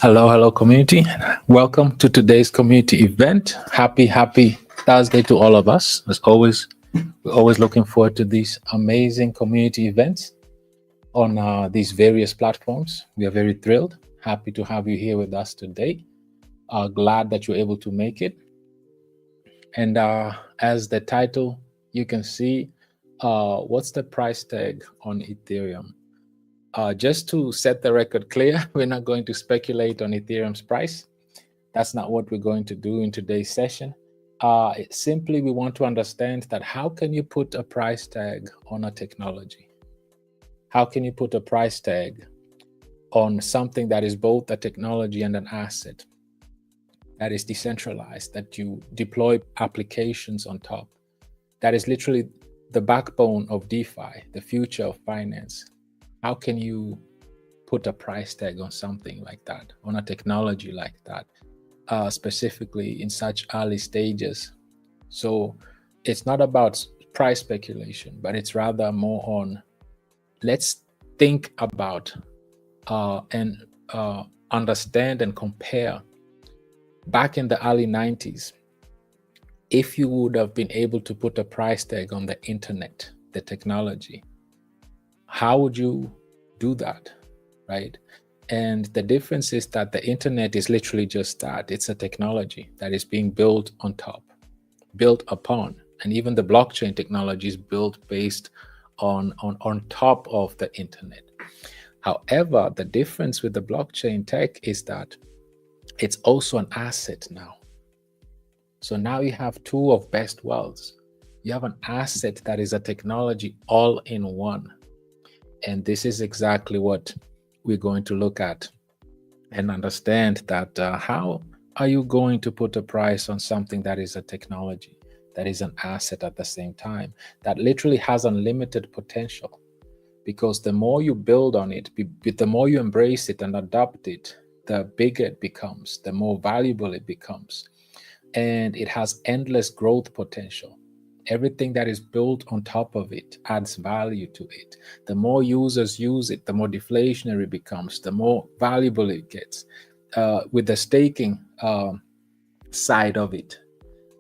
Hello, community. Welcome to today's community event. Happy Thursday to all of us. As always, we're always looking forward to these amazing community events on these various platforms. We are very thrilled, happy to have you here with us today. Glad that you're able to make it. And as the title, you can see, what's the price tag on Ethereum? Just to set the record clear, we're not going to speculate on Ethereum's price. That's not what we're going to do in today's session. Simply, we want to understand that how can you put a price tag on a technology? How can you put a price tag on something that is both a technology and an asset, that is decentralized, that you deploy applications on top, that is literally the backbone of DeFi, the future of finance? How can you put a price tag on something like that, on a technology like that, specifically in such early stages? So it's not about price speculation, but it's rather more on, let's think about and understand and compare. Back in the early 90s, if you would have been able to put a price tag on the internet, the technology, how would you do that, right? And the difference is that the internet is literally just that. It's a technology that is being built on top, built upon, and even the blockchain technology is built based on top of the internet. However, the difference with the blockchain tech is that it's also an asset now. So now you have two of best worlds. You have an asset that is a technology all in one. And this is exactly what we're going to look at and understand, that how are you going to put a price on something that is a technology, that is an asset at the same time, that literally has unlimited potential? Because the more you build on it, the more you embrace it and adopt it, the bigger it becomes, the more valuable it becomes. And it has endless growth potential. Everything that is built on top of it adds value to it. The more users use it, the more deflationary it becomes, the more valuable it gets. With the staking side of it,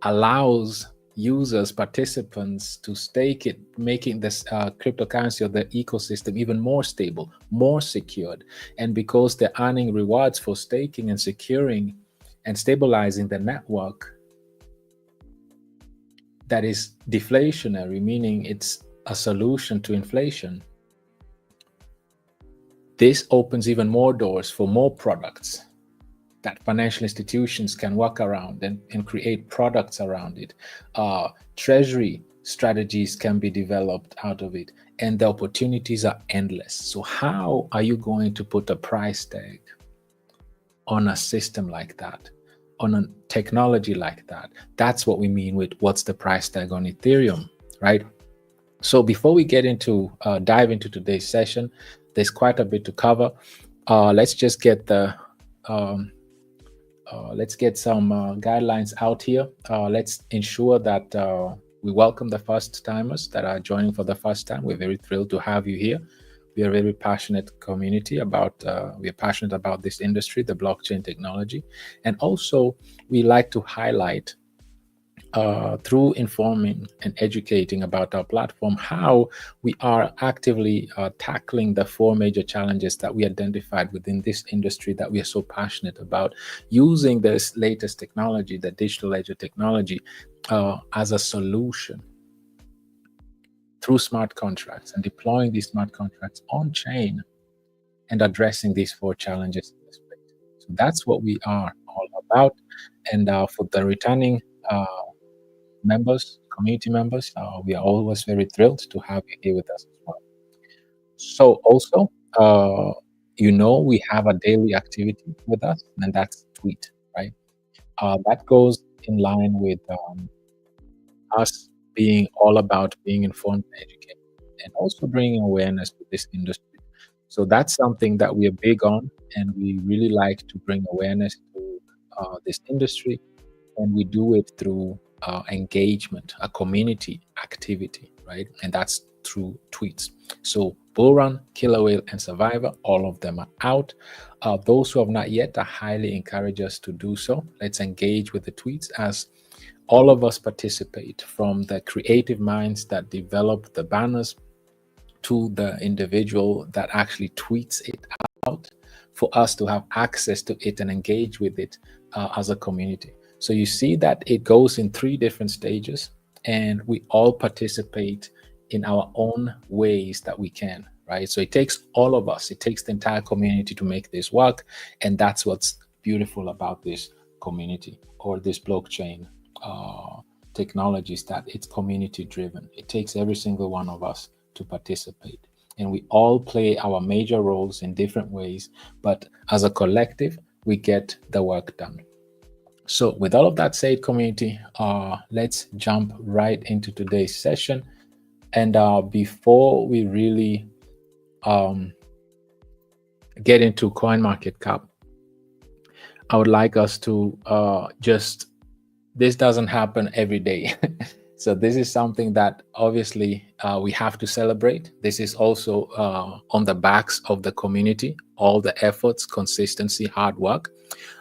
allows users, participants to stake it, making this cryptocurrency or the ecosystem even more stable, more secured. And because they're earning rewards for staking and securing and stabilizing the network, that is deflationary, meaning it's a solution to inflation. This opens even more doors for more products that financial institutions can work around and create products around it. Treasury strategies can be developed out of it, and the opportunities are endless. So how are you going to put a price tag on a system like that, on a technology like that? That's what we mean with what's the price tag on Ethereum, right? So before we get into dive into today's session, there's quite a bit to cover. Let's just get the let's get some guidelines out here. Let's ensure that we welcome the first timers that are joining for the first time. We're very thrilled to have you here. We are a very passionate community about, we are passionate about this industry, the blockchain technology. And also we like to highlight through informing and educating about our platform, how we are actively tackling the four major challenges that we identified within this industry that we are so passionate about, using this latest technology, the digital ledger technology, as a solution through smart contracts, and deploying these smart contracts on chain and addressing these four challenges in this space. So that's what we are all about. And for the returning members, community members, we are always very thrilled to have you here with us as well. So also, we have a daily activity with us, and that's tweet, right? That goes in line with us being all about being informed and educated, and also bringing awareness to this industry. So that's something that we are big on, and we really like to bring awareness to this industry, and we do it through engagement, a community activity, right? And that's through tweets. So BULLRUN, Killer Whale, and Survivor, all of them are out. Those who have not yet, I highly encourage us to do so. Let's engage with the tweets as all of us participate, from the creative minds that develop the banners to the individual that actually tweets it out, for us to have access to it and engage with it as a community. So you see that it goes in 3 different stages, and we all participate in our own ways that we can, right? So it takes all of us, it takes the entire community to make this work. And that's what's beautiful about this community, or this blockchain technologies, that it's community driven. It takes every single one of us to participate, and we all play our major roles in different ways, but as a collective we get the work done. So with all of that said, community, let's jump right into today's session. And before we really get into CoinMarketCap, I would like us to this doesn't happen every day. So this is something that obviously we have to celebrate. This is also on the backs of the community, all the efforts, consistency, hard work.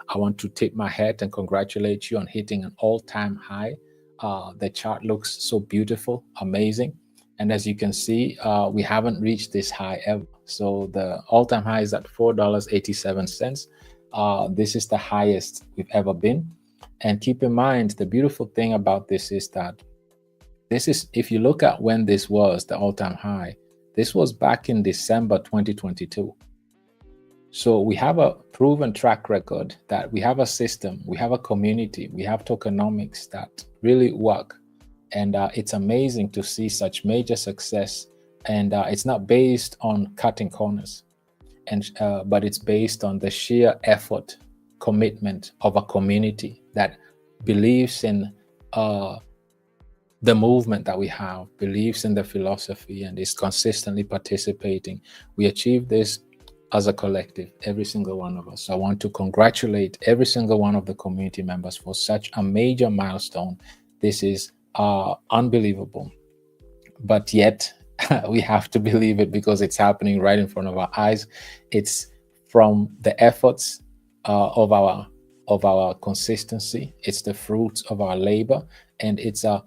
I want to tip my hat and congratulate you on hitting an all-time high. The chart looks so beautiful, amazing. And as you can see, we haven't reached this high ever. So the all-time high is at $4.87. This is the highest we've ever been. And keep in mind, the beautiful thing about this is that this is, if you look at when this was the all-time high, this was back in December 2022. So we have a proven track record that we have a system, we have a community, we have tokenomics that really work. And it's amazing to see such major success. And it's not based on cutting corners, but it's based on the sheer effort, commitment of a community that believes in the movement that we have, believes in the philosophy, and is consistently participating. We achieve this as a collective, every single one of us. So I want to congratulate every single one of the community members for such a major milestone. This is unbelievable, but yet we have to believe it because it's happening right in front of our eyes. It's from the efforts of our consistency. It's the fruits of our labor, and it's a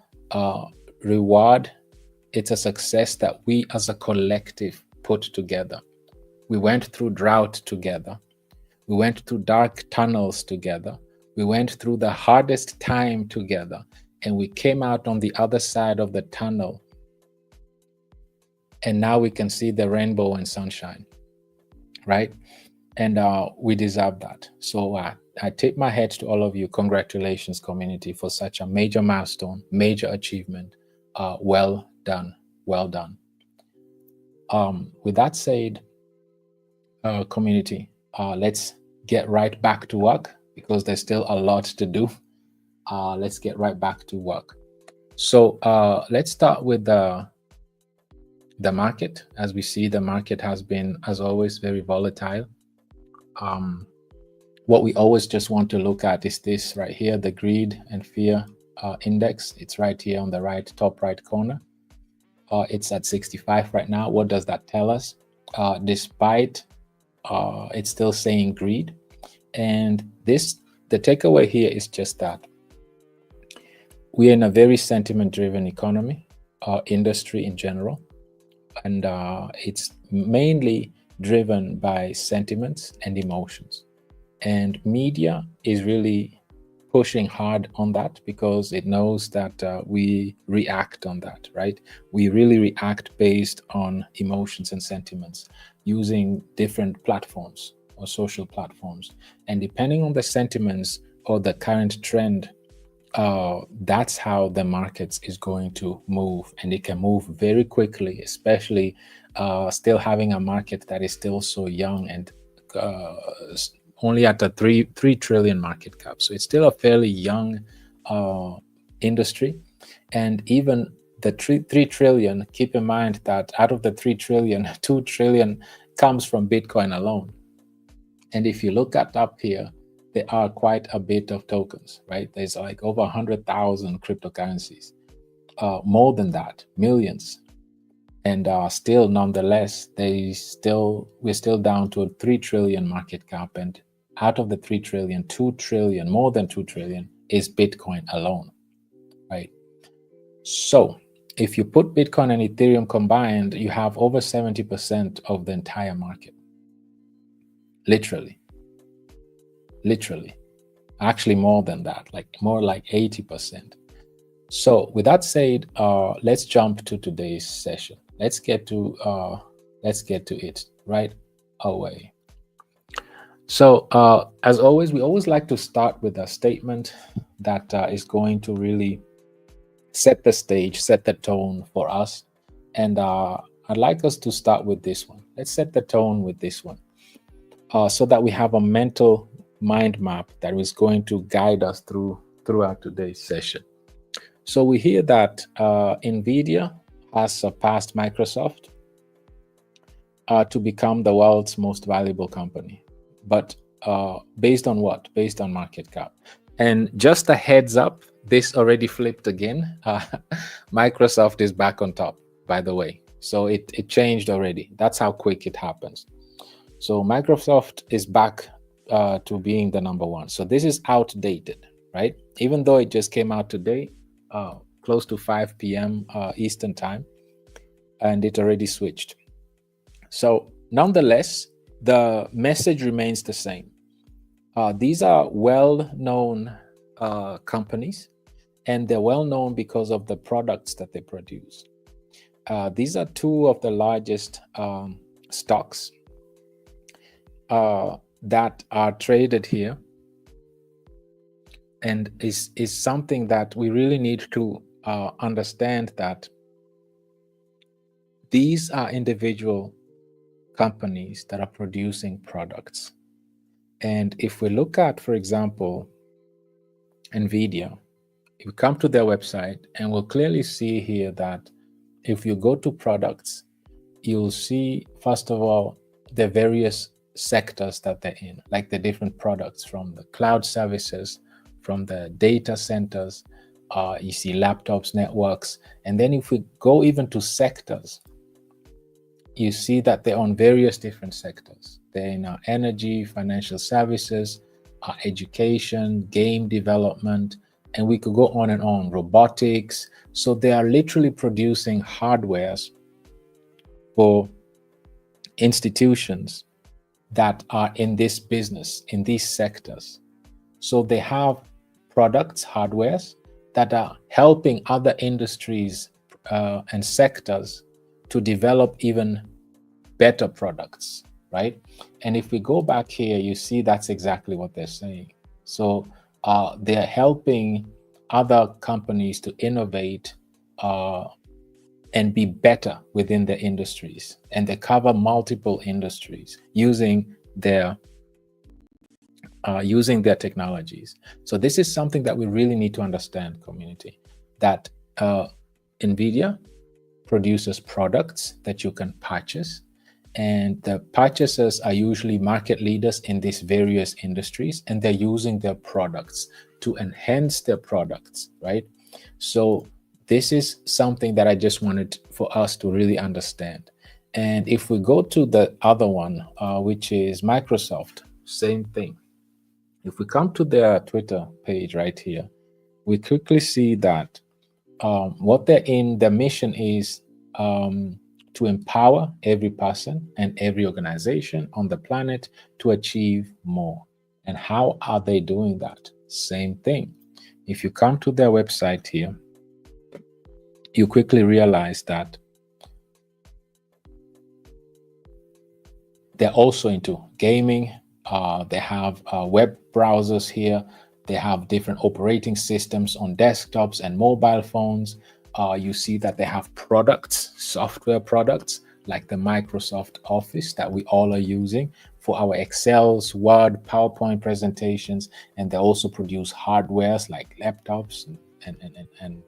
reward. It's a success that we as a collective put together. We went through drought together. We went through dark tunnels together. We went through the hardest time together, and we came out on the other side of the tunnel. And now we can see the rainbow and sunshine, right? And we deserve that. So I tip my hat to all of you. Congratulations, community, for such a major milestone, major achievement. Well done, well done. With that said, community, let's get right back to work because there's still a lot to do. Let's get right back to work. So let's start with the market. As we see, the market has been, as always, very volatile. What we always just want to look at is this right here, the greed and fear index. It's right here on the right, top right corner. It's at 65 right now. What does that tell us? Despite it's still saying greed. And the takeaway here is just that we are in a very sentiment-driven economy, industry in general. And it's mainly driven by sentiments and emotions. And media is really pushing hard on that because it knows that we react on that, right? We really react based on emotions and sentiments using different platforms or social platforms. And depending on the sentiments or the current trend, that's how the markets is going to move. And it can move very quickly, especially still having a market that is still so young and only at a 3 trillion market cap. So it's still a fairly young industry. And even the 3 trillion, keep in mind that out of the 3 trillion, 2 trillion comes from Bitcoin alone. And if you look at up here, there are quite a bit of tokens, right? There's like over 100,000 cryptocurrencies, more than that, millions. And still, nonetheless, we're still down to a 3 trillion market cap. And out of the 3 trillion, 2 trillion, more than 2 trillion is Bitcoin alone, right? So if you put Bitcoin and Ethereum combined, you have over 70% of the entire market. Literally. Actually more than that, like more like 80%. So with that said, let's jump to today's session. Let's get to it right away. So as always, we always like to start with a statement that is going to really set the stage, set the tone for us. And I'd like us to start with this one. Let's set the tone with this one, so that we have a mental mind map that is going to guide us throughout today's session. So we hear that NVIDIA has surpassed Microsoft to become the world's most valuable company. But based on what? Based on market cap. And just a heads up, this already flipped again. Microsoft is back on top, by the way. So it changed already. That's how quick it happens. So Microsoft is back to being the number one. So this is outdated, right? Even though it just came out today, close to 5 p.m. Eastern time, and it already switched. So nonetheless, the message remains the same. These are well-known companies, and they're well-known because of the products that they produce. These are two of the largest stocks that are traded here, and is something that we really need to understand, that these are individual companies that are producing products. And if we look at, for example, NVIDIA, if you come to their website, and we'll clearly see here that if you go to products, you'll see, first of all, the various sectors that they're in, like the different products, from the cloud services, from the data centers, you see laptops, networks. And then if we go even to sectors, you see that they're on various different sectors. They're in energy, financial services, education, game development, and we could go on and on, robotics. So they are literally producing hardwares for institutions that are in this business, in these sectors. So they have products, hardwares, that are helping other industries and sectors to develop even better products, right? And if we go back here, you see that's exactly what they're saying. So they're helping other companies to innovate and be better within their industries. And they cover multiple industries using their technologies. So this is something that we really need to understand, community, that NVIDIA produces products that you can purchase, and the purchasers are usually market leaders in these various industries, and they're using their products to enhance their products, right? So this is something that I just wanted for us to really understand. And if we go to the other one, which is Microsoft, same thing. If we come to their Twitter page right here, we quickly see that what they're in, their mission is to empower every person and every organization on the planet to achieve more. And how are they doing that? Same thing. If you come to their website here, you quickly realize that they're also into gaming. They have web browsers here. They have different operating systems on desktops and mobile phones. You see that they have products, software products, like the Microsoft Office that we all are using for our Excels, Word, PowerPoint presentations. And they also produce hardwares like laptops and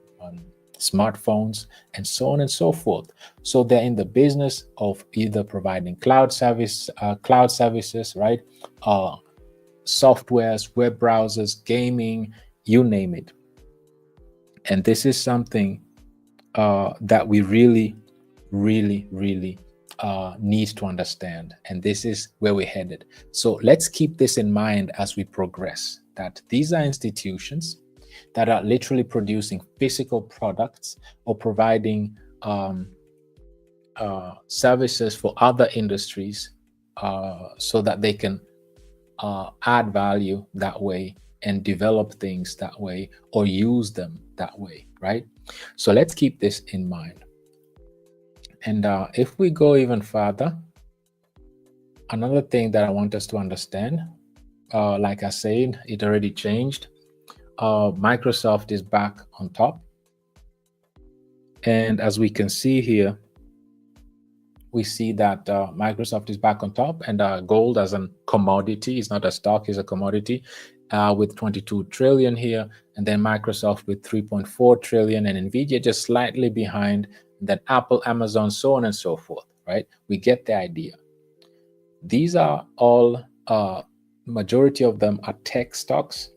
smartphones, and so on and so forth. So they're in the business of either providing cloud services, right? softwares, web browsers, gaming, you name it. And this is something that we really need to understand. And this is where we're headed. So let's keep this in mind as we progress, that these are institutions that are literally producing physical products or providing services for other industries so that they can add value that way and develop things that way or use them that way, right? So let's keep this in mind. And if we go even further, another thing that I want us to understand, like I said, it already changed. Microsoft is back on top. And as we can see here, we see that Microsoft is back on top, and gold as a commodity is not a stock, is a commodity with 22 trillion here, and then Microsoft with 3.4 trillion, and Nvidia just slightly behind, then Apple, Amazon, so on and so forth, right? We get the idea. These are all, majority of them are tech stocks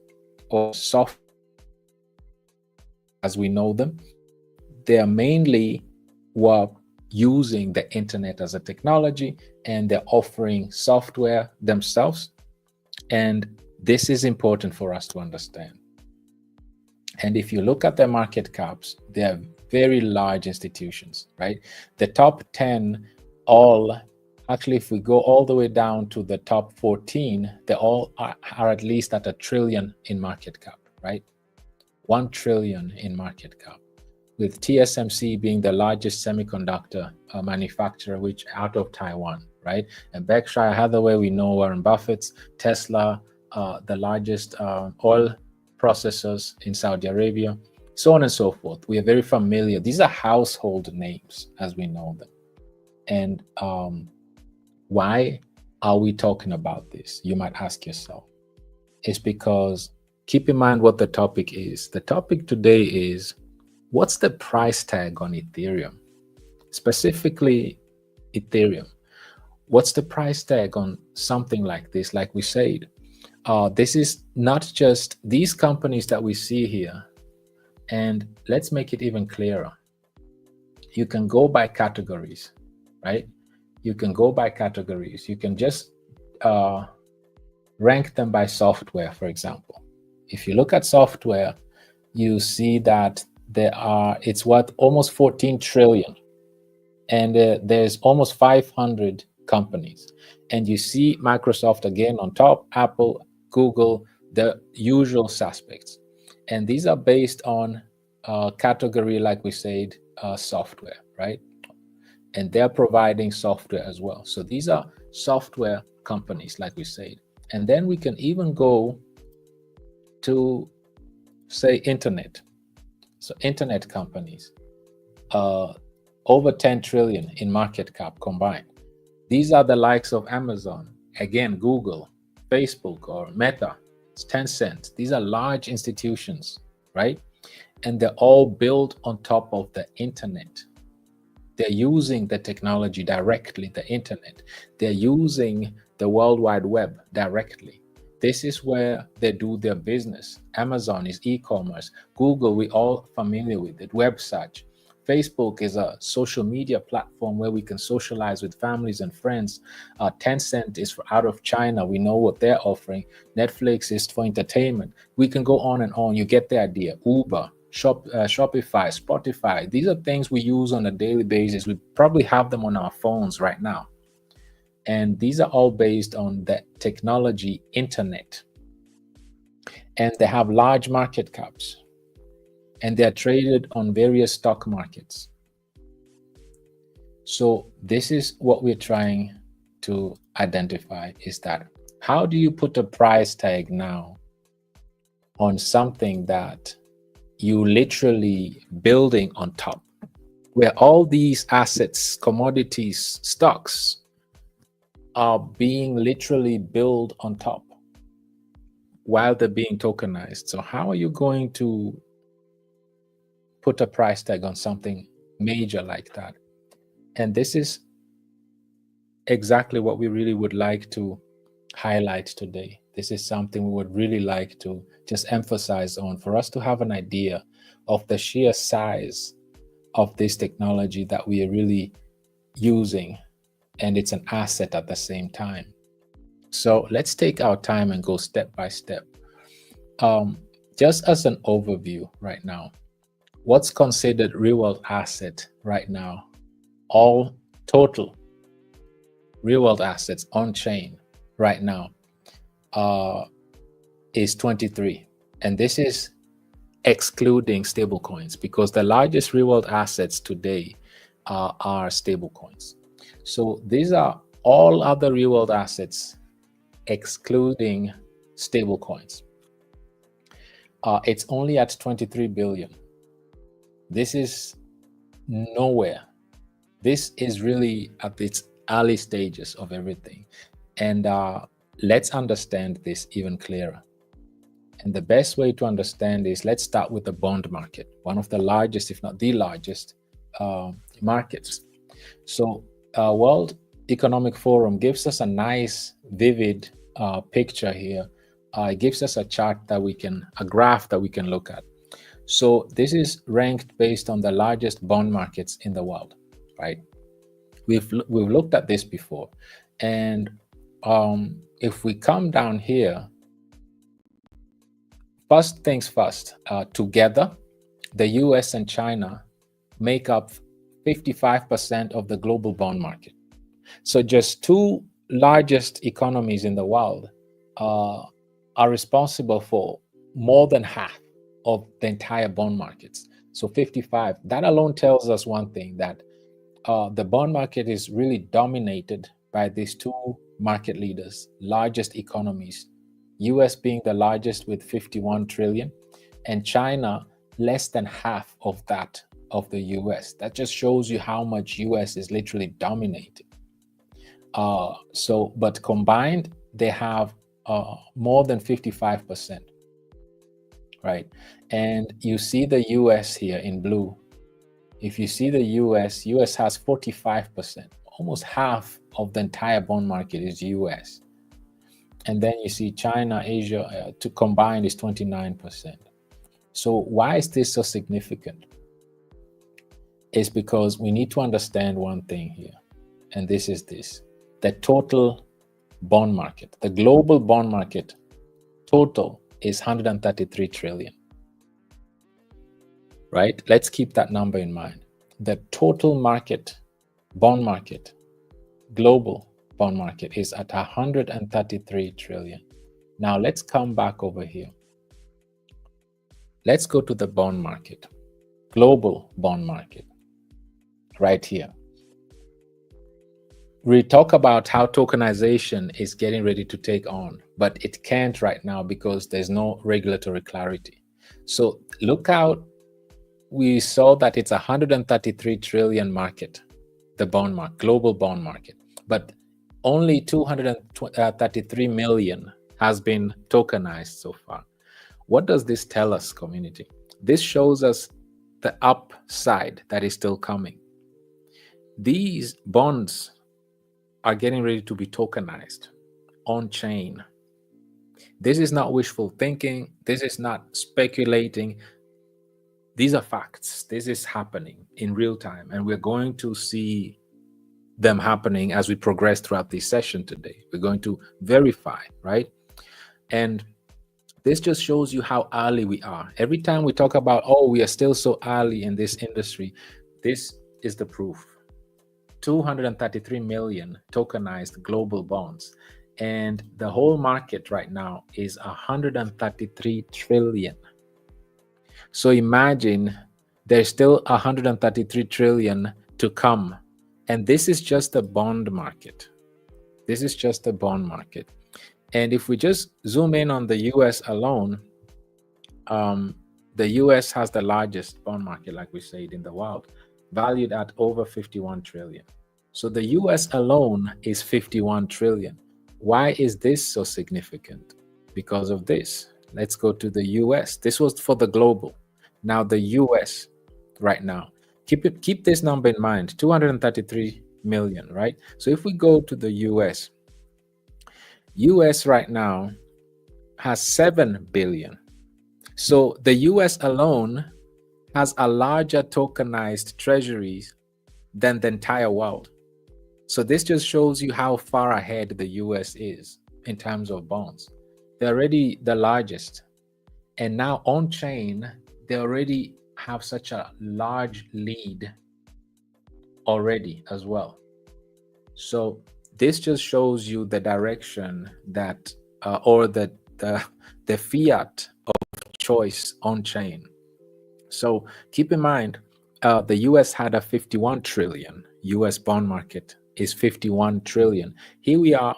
or soft as we know them. They are mainly using the internet as a technology, and they're offering software themselves. And this is important for us to understand. And if you look at their market caps, they're very large institutions, right? The top 10 all, actually, if we go all the way down to the top 14, they all are at least at $1 trillion in market cap, right? 1 trillion in market cap, with TSMC being the largest semiconductor manufacturer, which out of Taiwan, right? And Berkshire Hathaway, we know Warren Buffett's, Tesla, the largest oil processors in Saudi Arabia, so on and so forth. We are very familiar. These are household names as we know them. And why are we talking about this? You might ask yourself. It's because keep in mind what the topic is. The topic today is, what's the price tag on Ethereum? Specifically, Ethereum. What's the price tag on something like this? Like we said, this is not just these companies that we see here. And let's make it even clearer. You can go by categories, right? You can go by categories. You can just rank them by software, for example. If you look at software, you see that it's worth almost 14 trillion, and there's almost 500 companies, and you see Microsoft again on top, Apple, Google, the usual suspects, and these are based on category, like we said, software, right? And they're providing software as well. So these are software companies, like we said. And then we can even go to, say, internet. So internet companies, over 10 trillion in market cap combined. These are the likes of Amazon, again, Google, Facebook, or Meta, it's Tencent. These are large institutions, right? And they're all built on top of the internet. They're using the technology directly, the internet. They're using the World Wide Web directly. This is where they do their business. Amazon is e-commerce. Google, we're all familiar with it, web search. Facebook is a social media platform where we can socialize with families and friends. Tencent is for out of China. We know what they're offering. Netflix is for entertainment. We can go on and on. You get the idea. Uber, Shopify, Spotify. These are things we use on a daily basis. We probably have them on our phones right now. And these are all based on the technology internet. And they have large market caps. And they're traded on various stock markets. So this is what we're trying to identify, is that how do you put a price tag now on something that you literally building on top, where all these assets, commodities, stocks are being literally built on top while they're being tokenized. So how are you going to put a price tag on something major like that? And this is exactly what we really would like to highlight today. This is something we would really like to just emphasize on, for us to have an idea of the sheer size of this technology that we are really using, and it's an asset at the same time. So let's take our time and go step by step. Just as an overview right now, what's considered real world asset right now, all total real world assets on chain right now is 23. And this is excluding stablecoins, because the largest real world assets today are stablecoins. So these are all other real world assets excluding stablecoins. It's only at 23 billion. This is nowhere. This is really at its early stages of everything. And let's understand this even clearer. And the best way to understand is, let's start with the bond market, one of the largest, if not the largest, markets. So World Economic Forum gives us a nice, vivid picture here. It gives us a chart that a graph that we can look at. So this is ranked based on the largest bond markets in the world, right? We've looked at this before. And if we come down here, first things first, together, the US and China make up 55% of the global bond market. So just two largest economies in the world are responsible for more than half of the entire bond markets. So 55, that alone tells us one thing, that the bond market is really dominated by these two market leaders, largest economies, US being the largest with 51 trillion, and China less than half of that of the US. That just shows you how much US is literally dominating. But combined, they have more than 55%, right? And you see the US here in blue. If you see the US has 45%, almost half of the entire bond market is US. And then you see China, Asia, to combine is 29%. So why is this so significant? It's because we need to understand one thing here, and this is this: the total bond market, the global bond market total is 133 trillion, right? Let's keep that number in mind. The total market, bond market, global bond market is at 133 trillion. Now let's come back over here. Let's go to the bond market, global bond market, right here. We talk about how tokenization is getting ready to take on, but it can't right now because there's no regulatory clarity. So look out, we saw that it's 133 trillion market, the bond market, global bond market, but only 233 million has been tokenized so far. What does this tell us, community? This shows us the upside that is still coming. These bonds are getting ready to be tokenized on chain. This is not wishful thinking. This is not speculating. These are facts. This is happening in real time, and we're going to see them happening as we progress throughout this session today. We're going to verify, right? And this just shows you how early we are. Every time we talk about, oh, we are still so early in this industry, this is the proof. 233 million tokenized global bonds, and the whole market right now is 133 trillion. So imagine there's still 133 trillion to come, and this is just the bond market. This is just the bond market. And if we just zoom in on the US alone, the US has the largest bond market, like we said, in the world, valued at over 51 trillion. So the US alone is 51 trillion. Why is this so significant? Because of this. Let's go to the US. This was for the global. Now the US right now, keep this number in mind, 233 million, right? So if we go to the US right now has 7 billion. So the US alone has a larger tokenized treasuries than the entire world. So this just shows you how far ahead the US is in terms of bonds. They're already the largest. And now on chain, they already have such a large lead already as well. So this just shows you the direction that, or the fiat of choice on chain. So keep in mind, the US had a 51 trillion. US bond market is 51 trillion. Here we are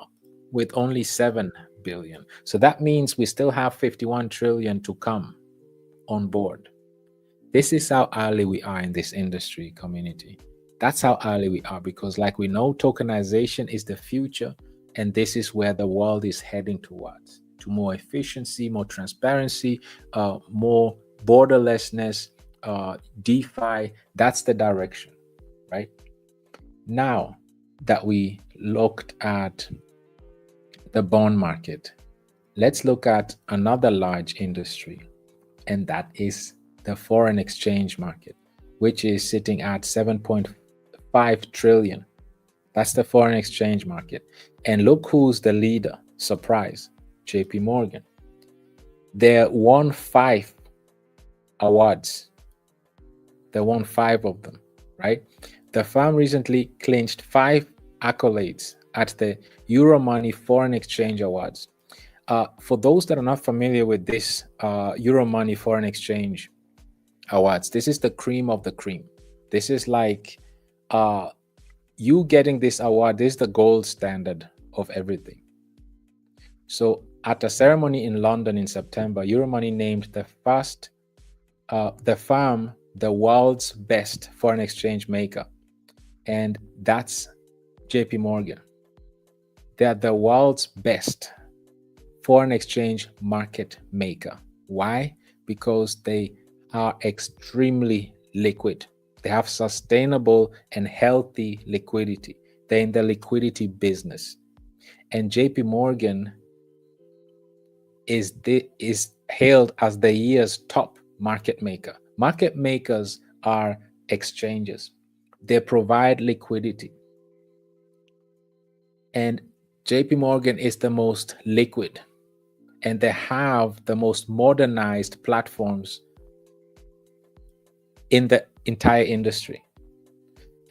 with only 7 billion. So that means we still have 51 trillion to come on board. This is how early we are in this industry community. That's how early we are, because like we know, tokenization is the future, and this is where the world is heading towards, to more efficiency, more transparency, more borderlessness, DeFi. That's the direction, right? Now that we looked at the bond market, let's look at another large industry, and that is the foreign exchange market, which is sitting at 7.5 trillion. That's the foreign exchange market. And look who's the leader. Surprise, JP Morgan. They won 5 awards. They won 5 of them, right? The firm recently clinched 5 accolades at the Euromoney Foreign Exchange Awards. For those that are not familiar with this Euromoney Foreign Exchange Awards, this is the cream of the cream. This is like you getting this award. This is the gold standard of everything. So at a ceremony in London in September, Euromoney named the firm the world's best foreign exchange maker, and that's JP Morgan. They are the world's best foreign exchange market maker. Why? Because they are extremely liquid. They have sustainable and healthy liquidity. They're in the liquidity business. And JP Morgan is hailed as the year's top market maker. Market makers are exchanges. They provide liquidity. And JP Morgan is the most liquid, and they have the most modernized platforms in the entire industry.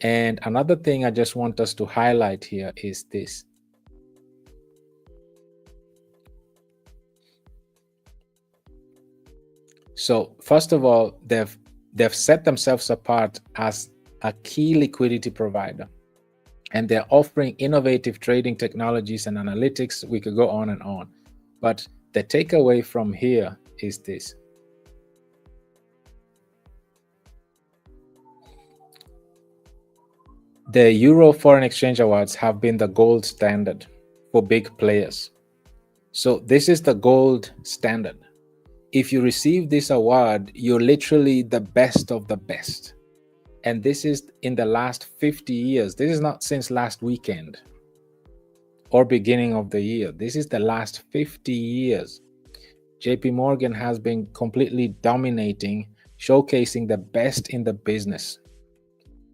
And another thing I just want us to highlight here is this. So first of all, they've set themselves apart as a key liquidity provider, and they're offering innovative trading technologies and analytics. We could go on and on, but the takeaway from here is this. The Euro Foreign Exchange Awards have been the gold standard for big players. So this is the gold standard. If you receive this award, you're literally the best of the best. And this is in the last 50 years. This is not since last weekend or beginning of the year. This is the last 50 years. JP Morgan has been completely dominating, showcasing the best in the business,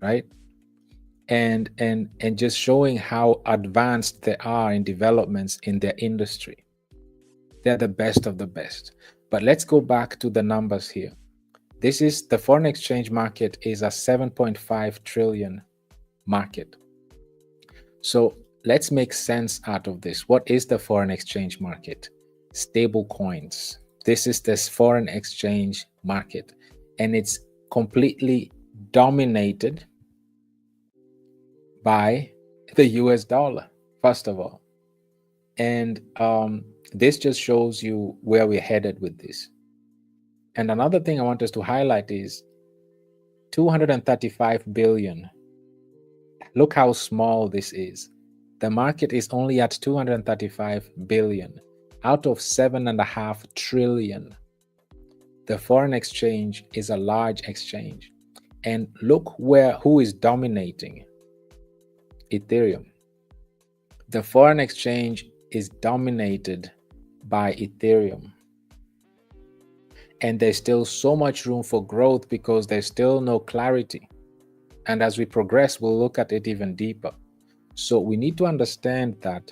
right? And just showing how advanced they are in developments in their industry. They're the best of the best. But let's go back to the numbers here. This is the foreign exchange market is a 7.5 trillion market. So let's make sense out of this. What is the foreign exchange market? Stable coins. This is this foreign exchange market, and it's completely dominated by the US dollar, first of all. And this just shows you where we're headed with this. And another thing I want us to highlight is 235 billion. Look how small this is. The market is only at 235 billion out of 7.5 trillion. The foreign exchange is a large exchange. And look who is dominating. Ethereum. The foreign exchange is dominated by Ethereum. And there's still so much room for growth because there's still no clarity. And as we progress, we'll look at it even deeper. So we need to understand that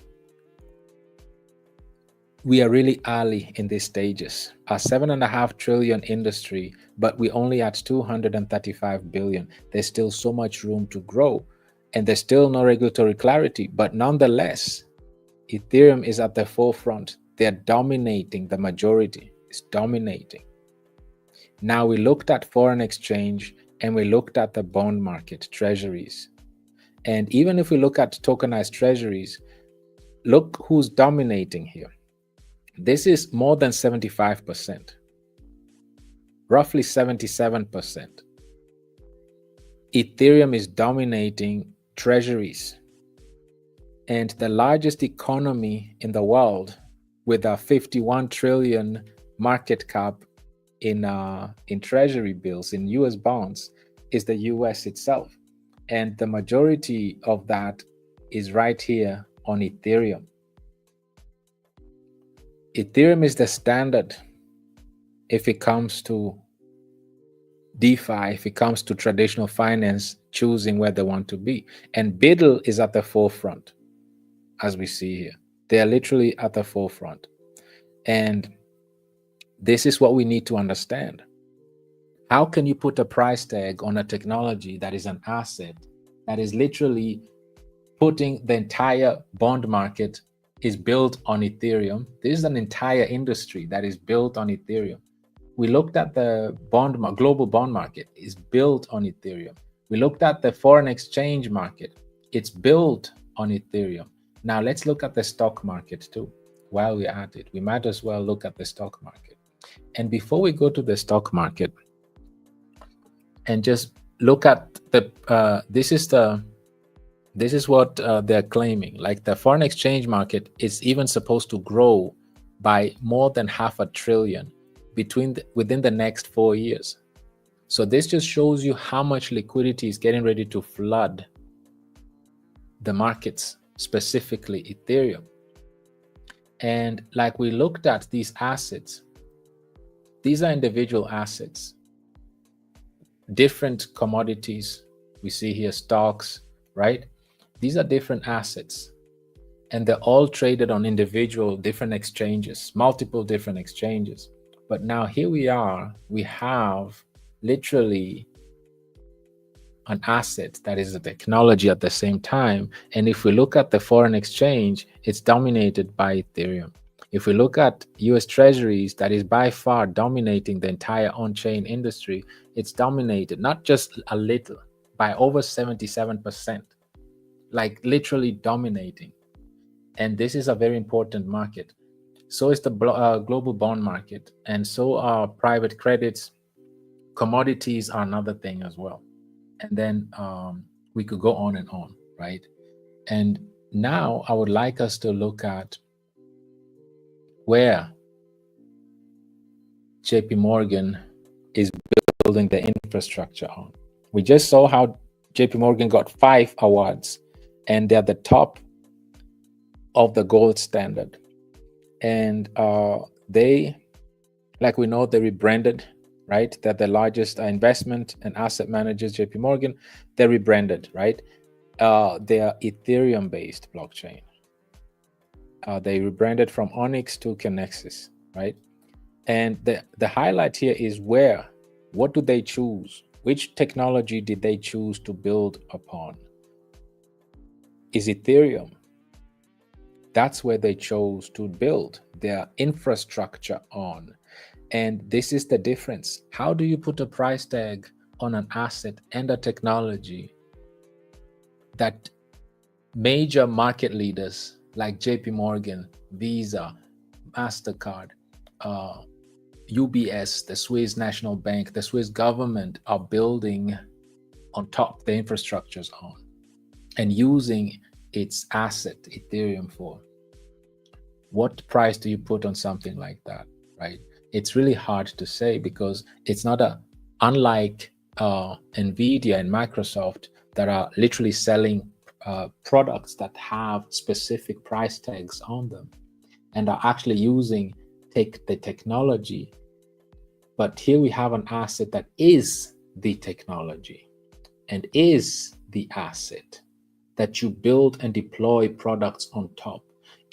we are really early in these stages. A 7.5 trillion industry, but we only at 235 billion. There's still so much room to grow, and there's still no regulatory clarity. But nonetheless, Ethereum is at the forefront. They're dominating the majority. It's dominating. Now we looked at foreign exchange and we looked at the bond market, treasuries. And even if we look at tokenized treasuries, look who's dominating here. This is more than 75%, roughly 77%. Ethereum is dominating treasuries. And the largest economy in the world with a 51 trillion market cap in treasury bills, in US bonds, is the US itself. And the majority of that is right here on Ethereum. Ethereum is the standard if it comes to DeFi, if it comes to traditional finance, choosing where they want to be. And BULLRUN is at the forefront, as we see here. They are literally at the forefront. And this is what we need to understand. How can you put a price tag on a technology that is an asset that is literally putting the entire bond market is built on Ethereum? This is an entire industry that is built on Ethereum. We looked at the global bond market is built on Ethereum. We looked at the foreign exchange market. It's built on Ethereum. Now let's look at the stock market too. While we're at it, we might as well look at the stock market. And before we go to the stock market and just look at the, this is what they're claiming. Like the foreign exchange market is even supposed to grow by more than $500 billion within the next 4 years. So this just shows you how much liquidity is getting ready to flood the markets, specifically Ethereum. And like we looked at these assets, these are individual assets, different commodities. We see here stocks, right? These are different assets, and they're all traded on individual different exchanges, multiple different exchanges. But now here we are, we have literally an asset that is a technology at the same time. And if we look at the foreign exchange, it's dominated by Ethereum. If we look at US Treasuries, that is by far dominating the entire on-chain industry, it's dominated not just a little, by over 77%, like literally dominating. And this is a very important market. So is the global bond market, and so are private credits. Commodities are another thing as well. And then we could go on and on, right? And now I would like us to look at where JP Morgan is building the infrastructure on. We just saw how JP Morgan got 5 awards, and they're the top of the gold standard. And they, like we know, they rebranded, right? They're the largest investment and asset managers, JP Morgan. They're rebranded, right? They are Ethereum-based blockchain. They rebranded from Onyx to Kinexys, right? And the highlight here is what do they choose? Which technology did they choose to build upon? Is Ethereum. That's where they chose to build their infrastructure on. And this is the difference. How do you put a price tag on an asset and a technology that major market leaders like JP Morgan, Visa, MasterCard, UBS, the Swiss National Bank, the Swiss government are building on top the infrastructures on and using its asset, Ethereum, for? What price do you put on something like that, right? It's really hard to say because it's not unlike NVIDIA and Microsoft that are literally selling products that have specific price tags on them. and are actually using the technology. But here we have an asset that is the technology and is the asset that you build and deploy products on top.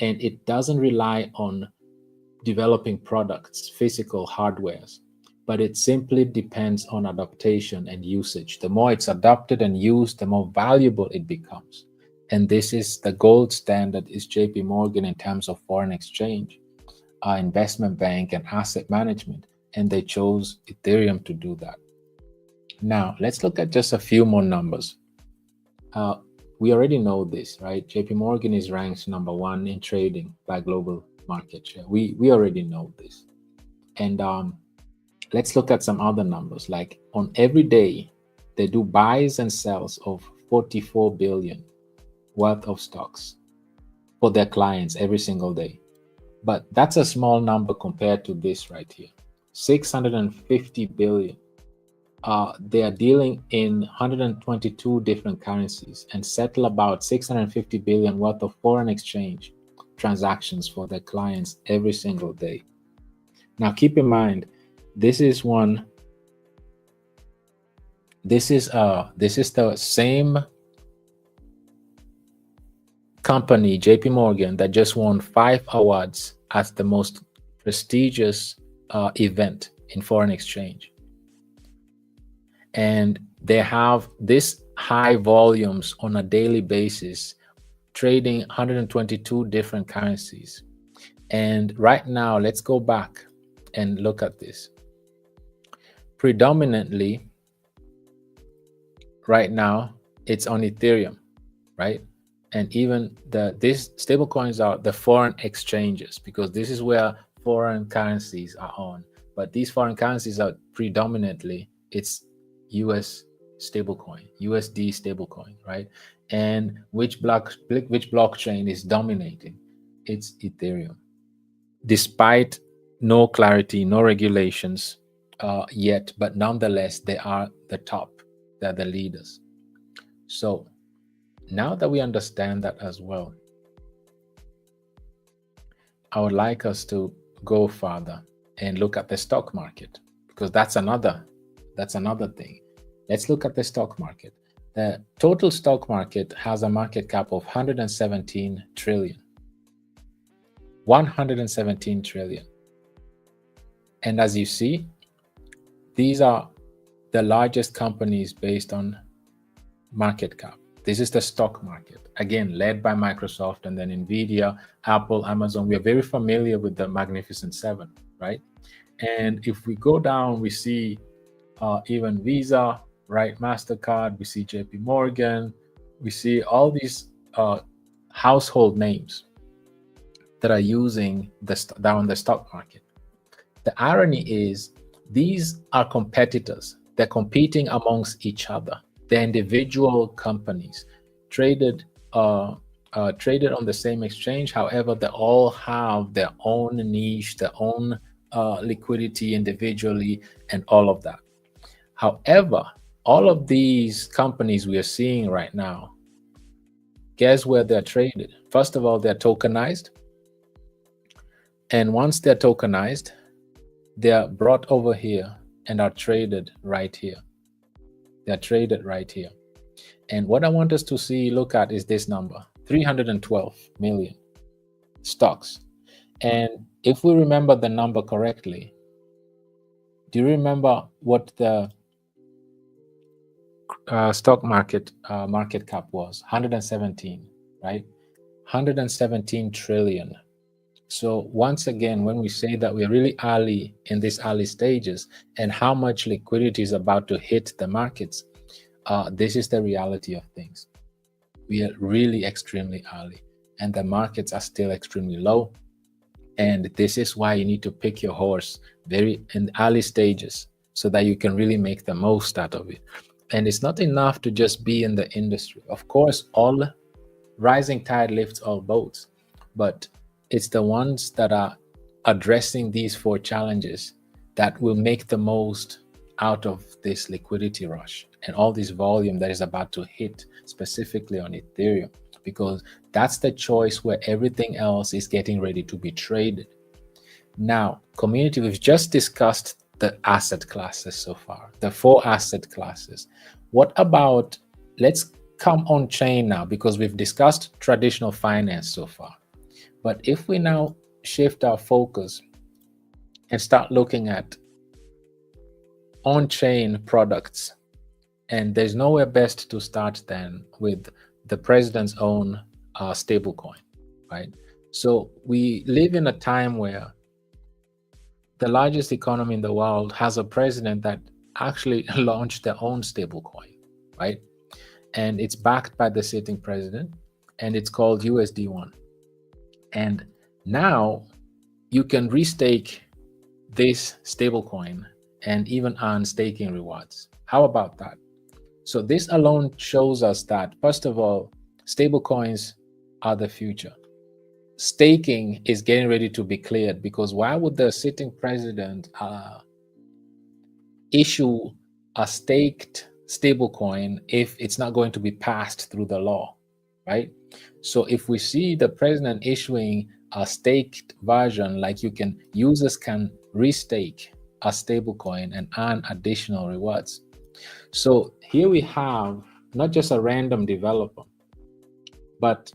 And it doesn't rely on developing products, physical hardwares, but it simply depends on adaptation and usage. The more it's adopted and used, the more valuable it becomes. And this is the gold standard is JP Morgan in terms of foreign exchange, our investment bank and asset management. And they chose Ethereum to do that. Now, let's look at just a few more numbers. We already know this, right? JP Morgan is ranked #1 in trading by global market share. We already know this. And let's look at some other numbers. Like on every day, they do buys and sells of 44 billion worth of stocks for their clients every single day. But that's a small number compared to this right here, 650 billion. They are dealing in 122 different currencies and settle about 650 billion worth of foreign exchange transactions for their clients every single day. Now, keep in mind, this is the same company, JP Morgan, that just won 5 awards as the most prestigious event in foreign exchange. And they have this high volumes on a daily basis, trading 122 different currencies. And right now, let's go back and look at this. Predominantly, right now, it's on Ethereum, right? And even these stable coins are the foreign exchanges, because this is where foreign currencies are on. But these foreign currencies are predominantly, it's US stablecoin, USD stablecoin, right? And which blockchain is dominating? It's Ethereum. Despite no clarity, no regulations yet, but nonetheless, they are the top. They're the leaders. So now that we understand that as well, I would like us to go further and look at the stock market, because that's another thing. Let's look at the stock market. The total stock market has a market cap of 117 trillion. 117 trillion. And as you see, these are the largest companies based on market cap. This is the stock market, again, led by Microsoft and then Nvidia, Apple, Amazon. We are very familiar with the Magnificent Seven, right? And if we go down, we see even Visa, right? MasterCard, we see JP Morgan, we see all these household names that are using down the stock market. The irony is these are competitors. They're competing amongst each other. They're individual companies traded on the same exchange. However, they all have their own niche, their own liquidity individually, and all of that. However, all of these companies we are seeing right now, guess where they're traded? First of all, they're tokenized. And once they're tokenized, they're brought over here and are traded right here. They're traded right here. And what I want us to look at is this number, 312 million stocks. And if we remember the number correctly, do you remember what the stock market market cap was? 117, right? 117 trillion. So once again, when we say that we're really early in these early stages and how much liquidity is about to hit the markets, this is the reality of things. We are really extremely early and the markets are still extremely low. And this is why you need to pick your horse very in early stages so that you can really make the most out of it. And it's not enough to just be in the industry. Of course, all rising tide lifts all boats, but it's the ones that are addressing these 4 challenges that will make the most out of this liquidity rush and all this volume that is about to hit specifically on Ethereum. because that's the choice where everything else is getting ready to be traded. Now, community, we've just discussed the asset classes so far, the 4 asset classes. What about, let's come on chain now, because we've discussed traditional finance so far. But if we now shift our focus and start looking at on-chain products, and there's nowhere best to start than with the president's own stablecoin, right? So we live in a time where the largest economy in the world has a president that actually launched their own stablecoin, right? And it's backed by the sitting president, and it's called USD1. And now you can restake this stablecoin and even earn staking rewards. How about that? So this alone shows us that, first of all, stablecoins are the future. Staking is getting ready to be cleared, because why would the sitting president issue a staked stablecoin if it's not going to be passed through the law, right? So if we see the president issuing a staked version, like users can restake a stablecoin and earn additional rewards. So here we have not just a random developer, but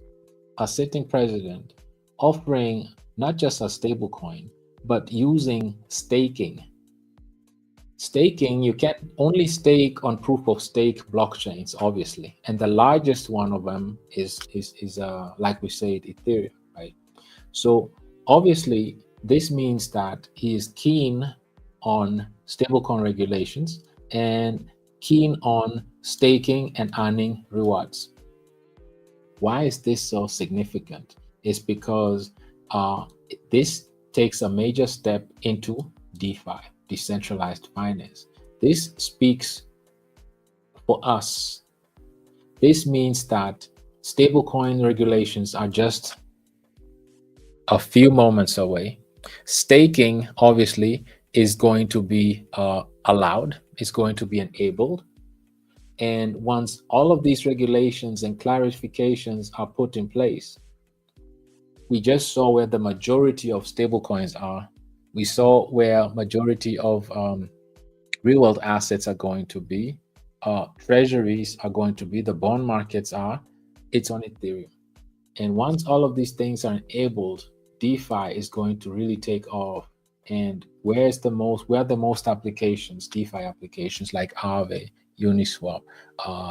a sitting president offering not just a stablecoin, but using staking. Staking, you can only stake on proof of stake blockchains, obviously, and the largest one of them is like we said, Ethereum, right? So obviously, this means that he is keen on stablecoin regulations and keen on staking and earning rewards. Why is this so significant? It's because this takes a major step into DeFi, decentralized finance. This speaks for us. This means that stablecoin regulations are just a few moments away. Staking, obviously, is going to be allowed, it's going to be enabled. And once all of these regulations and clarifications are put in place, we just saw where the majority of stablecoins are. We saw where majority of real world assets are going to be. Treasuries are going to be, the bond markets are. It's on Ethereum. And once all of these things are enabled, DeFi is going to really take off. And where are the most applications, DeFi applications like Aave, Uniswap,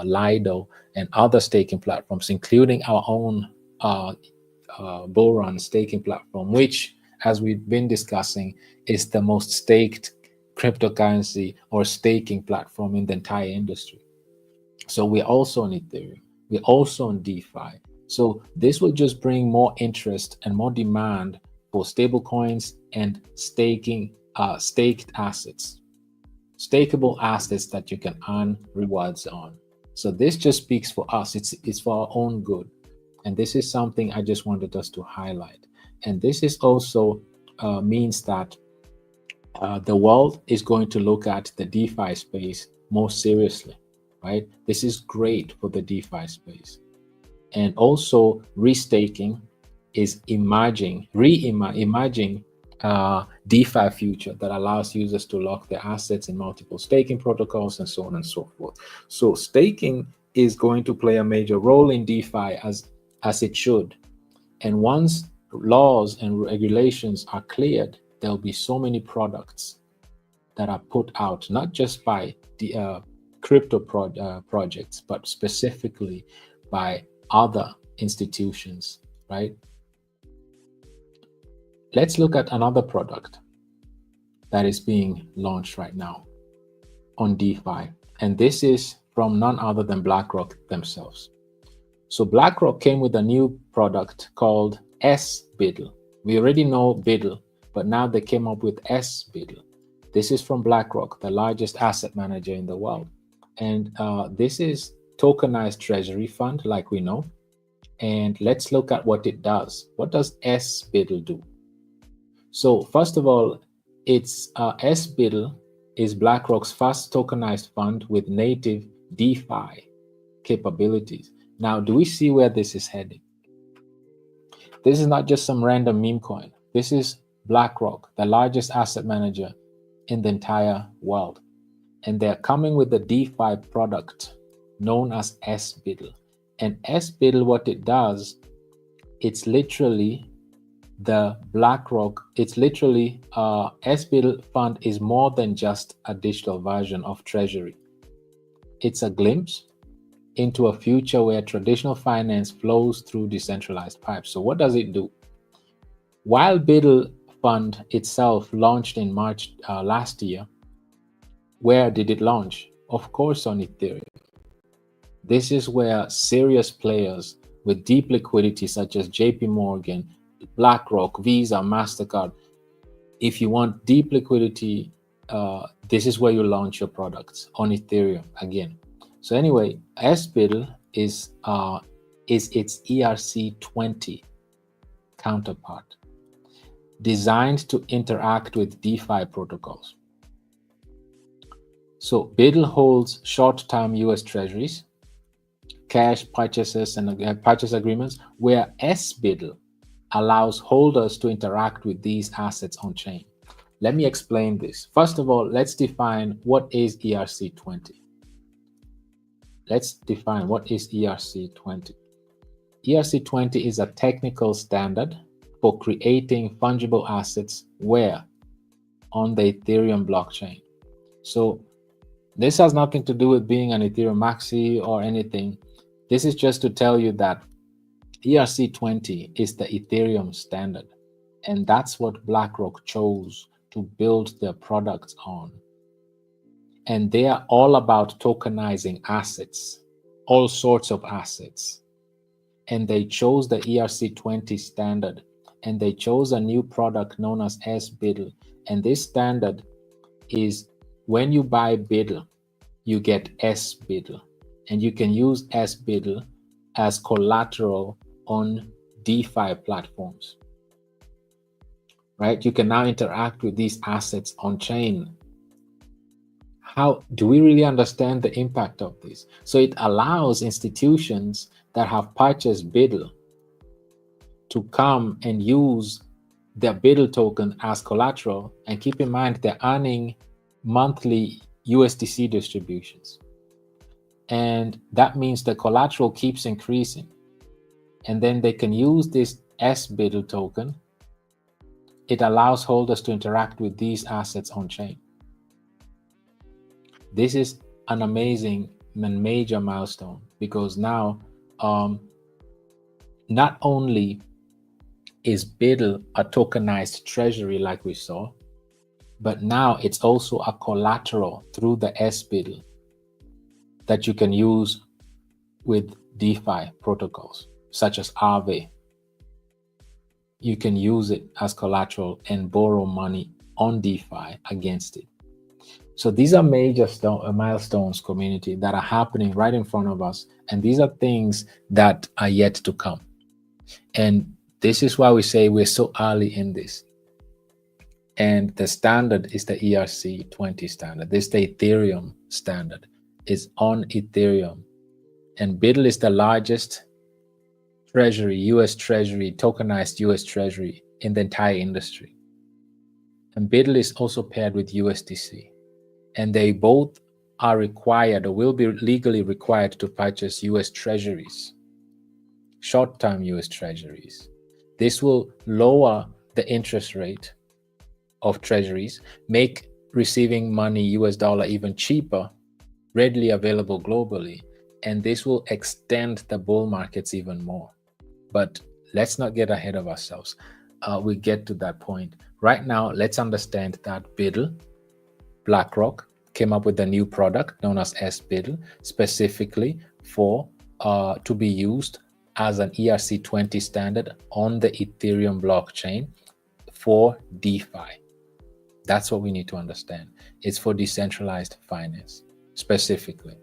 Lido, and other staking platforms, including our own BULLRUN staking platform, which, as we've been discussing, is the most staked cryptocurrency or staking platform in the entire industry. So we're also on Ethereum, we're also on DeFi. So this will just bring more interest and more demand for stablecoins and staking, staked assets, stakeable assets that you can earn rewards on. So this just speaks for us. It's for our own good. And this is something I just wanted us to highlight. And this is also means that the world is going to look at the DeFi space more seriously, right? This is great for the DeFi space. And also restaking is reimagining DeFi future that allows users to lock their assets in multiple staking protocols and so on and so forth. So staking is going to play a major role in DeFi as it should. And once laws and regulations are cleared, there'll be so many products that are put out, not just by the crypto projects, but specifically by other institutions, right? Let's look at another product that is being launched right now on DeFi. And this is from none other than BlackRock themselves. So BlackRock came with a new product called SBIDL. We already know BIDL, but now they came up with SBIDL. This is from BlackRock, the largest asset manager in the world. And this is tokenized treasury fund, like we know. And let's look at what it does. What does SBIDL do? So first of all, SBIDL is BlackRock's first tokenized fund with native DeFi capabilities. Now, do we see where this is heading? This is not just some random meme coin. This is BlackRock, the largest asset manager in the entire world. And they're coming with the DeFi product known as SBIDL. And SBIDL, what it does, it's literally the BlackRock, it's literally SBIDL fund is more than just a digital version of Treasury. It's a glimpse into a future where traditional finance flows through decentralized pipes. So what does it do? While BIDL fund itself launched in March last year, where did it launch? Of course, on Ethereum. This is where serious players with deep liquidity such as JP Morgan, BlackRock, Visa, MasterCard, if you want deep liquidity, this is where you launch your products on Ethereum again. So anyway, SBIDL is its ERC20 counterpart, designed to interact with DeFi protocols. So BIDL holds short-term US treasuries, cash purchases and purchase agreements, where SBIDL allows holders to interact with these assets on chain. Let me explain this. First of all, let's define what is ERC20. Let's define what is ERC20. ERC20 is a technical standard for creating fungible assets where on the Ethereum blockchain. So this has nothing to do with being an Ethereum maxi or anything. This is just to tell you that ERC20 is the Ethereum standard, and that's what BlackRock chose to build their products on. And they are all about tokenizing assets, all sorts of assets. And they chose the ERC20 standard, and they chose a new product known as SBIDL. And this standard is when you buy BIDL, you get SBIDL, and you can use SBIDL as collateral on DeFi platforms, right? You can now interact with these assets on chain. How do we really understand the impact of this? So it allows institutions that have purchased BIDL to come and use their BIDL token as collateral, and keep in mind they're earning monthly USDC distributions. And that means the collateral keeps increasing. And then they can use this SBIDL token. It allows holders to interact with these assets on chain. This is an amazing and major milestone, because now not only is BIDL a tokenized treasury like we saw, but now it's also a collateral through the SBIDL that you can use with DeFi protocols such as Aave. You can use it as collateral and borrow money on DeFi against it. So these are major milestones, community, that are happening right in front of us. And these are things that are yet to come. And this is why we say we're so early in this. And the standard is the ERC20 standard. This is the Ethereum standard. It's on Ethereum. And BIDL is the largest treasury, US treasury, tokenized US treasury in the entire industry. And BIDL is also paired with USDC. And they both are required, or will be legally required, to purchase US treasuries, short-term US treasuries. This will lower the interest rate of treasuries, make receiving money US dollar even cheaper, readily available globally, and this will extend the bull markets even more. But let's not get ahead of ourselves. We get to that point. Right now, let's understand that BIDL, BlackRock, came up with a new product known as SBIDL, specifically for to be used as an ERC20 standard on the Ethereum blockchain for DeFi. That's what we need to understand. It's for decentralized finance, specifically.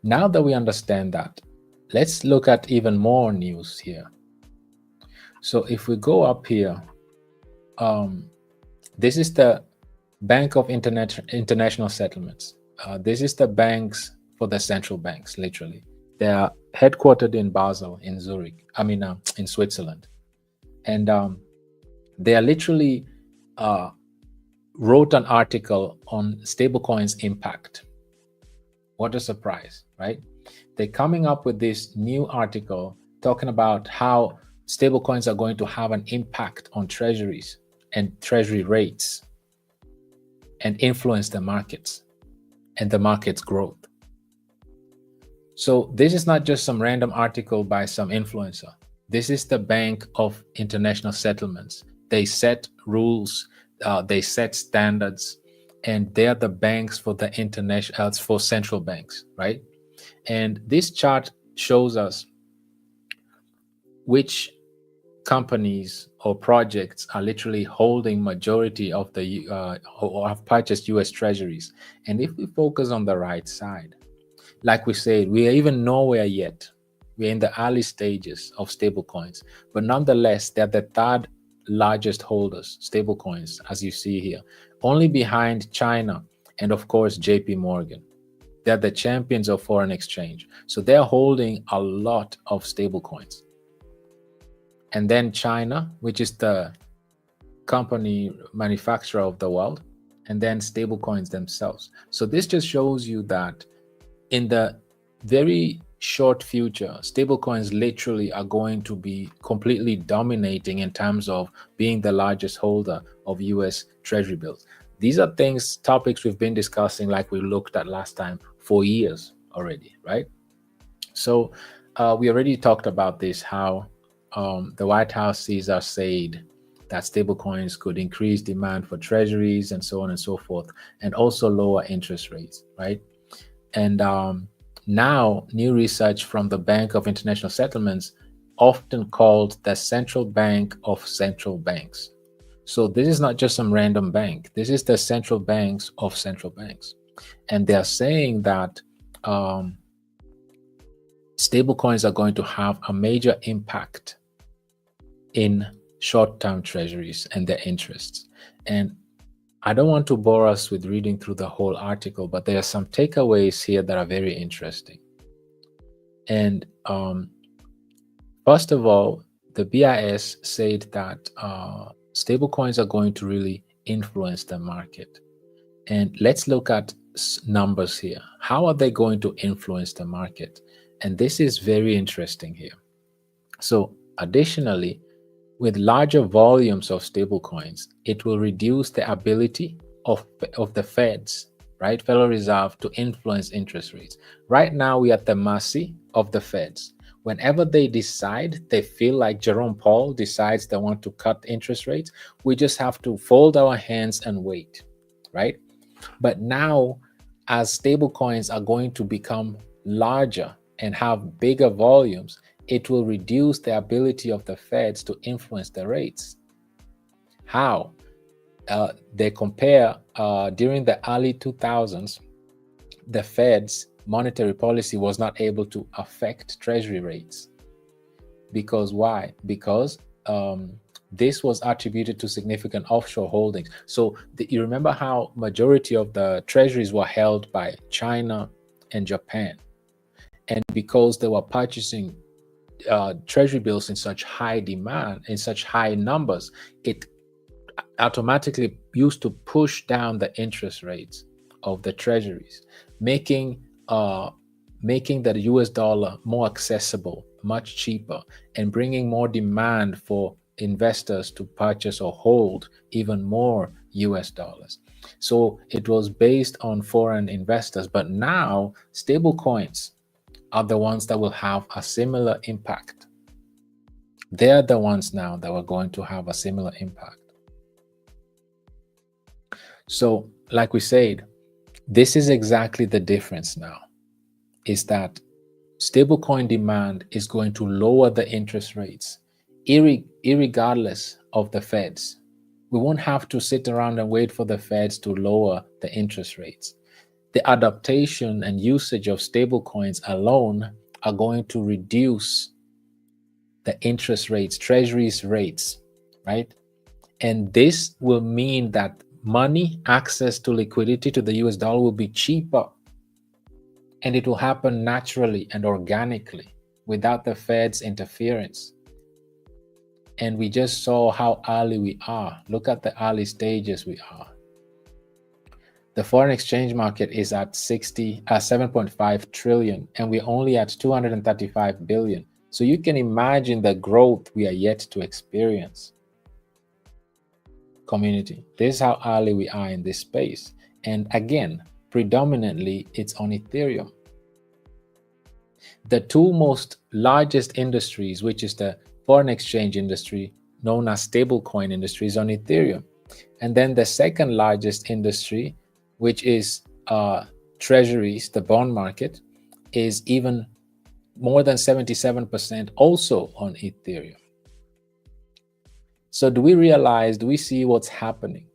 Now that we understand that, let's look at even more news here. So if we go up here, this is the Bank of International Settlements. This is the banks for the central banks, literally. They're headquartered in Basel, in Zurich, in Switzerland. And they are literally wrote an article on stablecoins impact. What a surprise, right? They're coming up with this new article talking about how stablecoins are going to have an impact on treasuries and treasury rates and influence the markets and the market's growth. So this is not just some random article by some influencer. This is the Bank of International Settlements. They set rules, they set standards, and they're the banks for the international, for central banks, right? And this chart shows us which companies or projects are literally holding majority of the or have purchased US treasuries. And if we focus on the right side, like we said, we are even nowhere yet. We're in the early stages of stablecoins, but nonetheless, they're the third largest holders, stablecoins, as you see here, only behind China and of course JP Morgan. They're the champions of foreign exchange. So they're holding a lot of stablecoins. And then China, which is the company manufacturer of the world, and then stablecoins themselves. So this just shows you that in the very short future, stablecoins literally are going to be completely dominating in terms of being the largest holder of US treasury bills. These are topics we've been discussing, like we looked at last time, for years already, right? So we already talked about this, how the White House Caesar said that stablecoins could increase demand for treasuries and so on and so forth, and also lower interest rates, right? And now new research from the Bank of International Settlements, often called the central bank of central banks. So this is not just some random bank. This is the central banks of central banks. And they're saying that stablecoins are going to have a major impact in short-term treasuries and their interests. And I don't want to bore us with reading through the whole article, but there are some takeaways here that are very interesting. And first of all, the BIS said that stablecoins are going to really influence the market. And let's look at numbers here. How are they going to influence the market? And this is very interesting here. So additionally, with larger volumes of stablecoins, it will reduce the ability of the Feds, right, Federal Reserve, to influence interest rates. Right now, we are at the mercy of the Feds. Whenever they decide, they feel like Jerome Powell decides they want to cut interest rates, we just have to fold our hands and wait, right? But now, as stablecoins are going to become larger and have bigger volumes, it will reduce the ability of the Feds to influence the rates. How? They compare during the early 2000s, the Fed's monetary policy was not able to affect treasury rates. Because why? Because this was attributed to significant offshore holdings. So you remember how majority of the treasuries were held by China and Japan. And because they were purchasing treasury bills in such high demand, in such high numbers, it automatically used to push down the interest rates of the treasuries, making the US dollar more accessible, much cheaper, and bringing more demand for investors to purchase or hold even more US dollars. So it was based on foreign investors, but now stable coins are the ones that will have a similar impact. They're the ones now that are going to have a similar impact. So, like we said, this is exactly the difference now, is that stablecoin demand is going to lower the interest rates, irregardless of the Feds. We won't have to sit around and wait for the Feds to lower the interest rates. The adaptation and usage of stablecoins alone are going to reduce the interest rates, treasuries rates, right? And this will mean that money, access to liquidity to the US dollar will be cheaper. And it will happen naturally and organically without the Fed's interference. And we just saw how early we are. Look at the early stages we are. The foreign exchange market is at 7.5 trillion, and we're only at 235 billion. So you can imagine the growth we are yet to experience. Community, this is how early we are in this space. And again, predominantly it's on Ethereum. The two most largest industries, which is the foreign exchange industry, known as stablecoin industry, is on Ethereum. And then the second largest industry, which is treasuries, the bond market, is even more than 77% also on Ethereum. So do we see what's happening?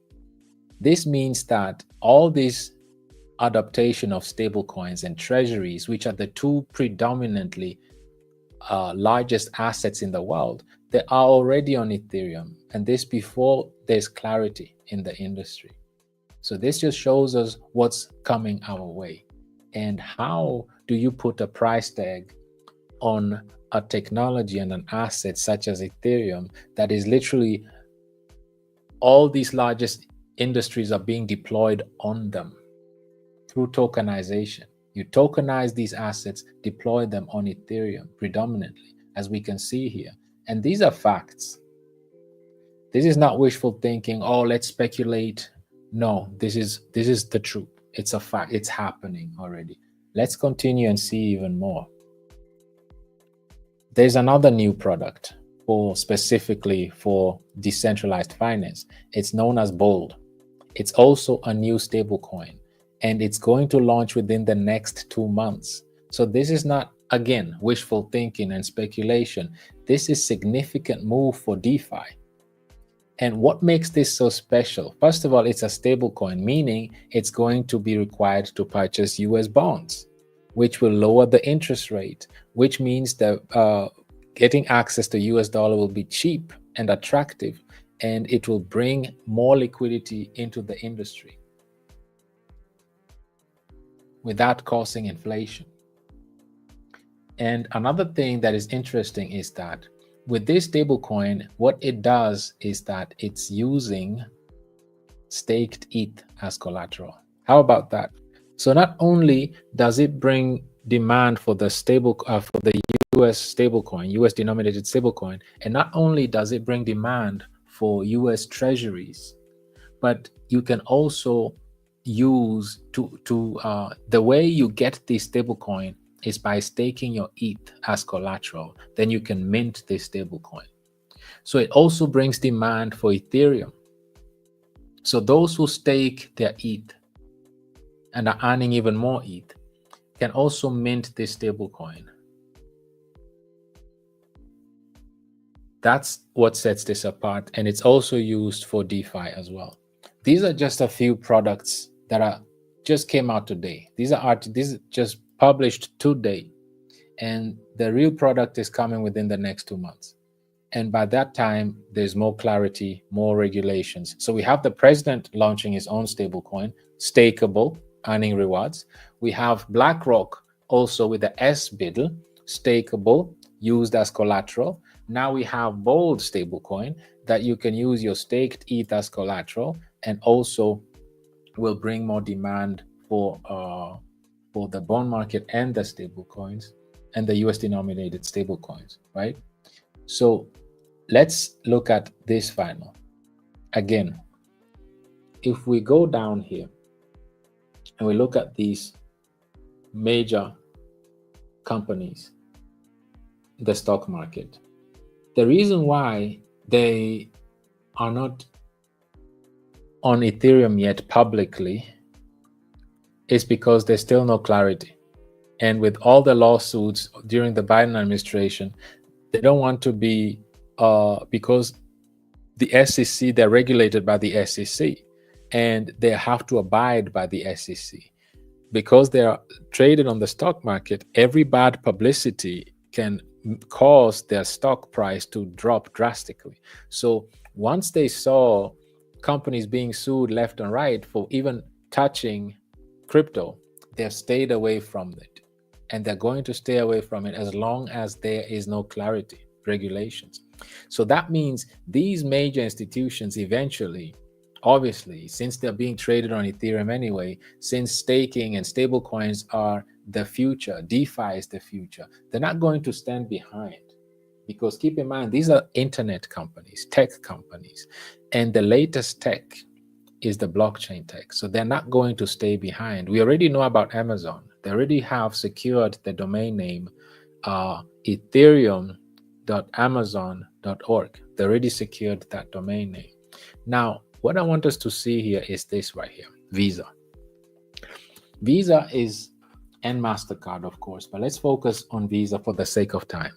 This means that all this adaptation of stablecoins and treasuries, which are the two predominantly largest assets in the world, they are already on Ethereum, and this before there's clarity in the industry. So this just shows us what's coming our way. And how do you put a price tag on a technology and an asset such as Ethereum that is literally all these largest industries are being deployed on them through tokenization? You tokenize these assets, deploy them on Ethereum predominantly, as we can see here. And these are facts. This is not wishful thinking, oh, let's speculate. No, this is the truth. It's a fact. It's happening already. Let's continue and see even more. There's another new product specifically for decentralized finance. It's known as BULL. It's also a new stablecoin, and it's going to launch within the next 2 months. So this is not, again, wishful thinking and speculation. This is significant move for DeFi. And what makes this so special? First of all, it's a stablecoin, meaning it's going to be required to purchase US bonds, which will lower the interest rate, which means that getting access to US dollar will be cheap and attractive, and it will bring more liquidity into the industry without causing inflation. And another thing that is interesting is that with this stablecoin, what it does is that it's using staked ETH as collateral. How about that? So not only does it bring demand for the for the US stablecoin, US denominated stablecoin, and not only does it bring demand for US treasuries, but you can also use the way you get this stablecoin is by staking your ETH as collateral. Then you can mint this stablecoin. So it also brings demand for Ethereum. So those who stake their ETH and are earning even more ETH can also mint this stablecoin. That's what sets this apart, and it's also used for DeFi as well. These are just a few products that just came out today. These are just published today, and the real product is coming within the next 2 months. And by that time, there's more clarity, more regulations. So we have the president launching his own stablecoin, stakeable, earning rewards. We have BlackRock also with the SBIDL, stakeable, used as collateral. Now we have Bold stablecoin that you can use your staked ETH as collateral, and also will bring more demand for the bond market and the stable coins and the US denominated stable coins, right? So let's look at this final. Again, if we go down here and we look at these major companies in the stock market, the reason why they are not on Ethereum yet publicly is because there's still no clarity. And with all the lawsuits during the Biden administration, they don't want to be, because the SEC, they're regulated by the SEC, and they have to abide by the SEC. Because they are traded on the stock market, every bad publicity can cause their stock price to drop drastically. So once they saw companies being sued left and right for even touching crypto, they have stayed away from it. and they're going to stay away from it as long as there is no clarity, regulations. So that means these major institutions eventually, obviously, since they're being traded on Ethereum anyway, since staking and stable coins are the future, DeFi is the future, they're not going to stand behind. Because keep in mind, these are internet companies, tech companies, and the latest tech is the blockchain tech. So they're not going to stay behind. We already know about Amazon. They already have secured the domain name ethereum.amazon.org. They already secured that domain name. Now, what I want us to see here is this right here, Visa. Visa is, and MasterCard, of course, but let's focus on Visa for the sake of time.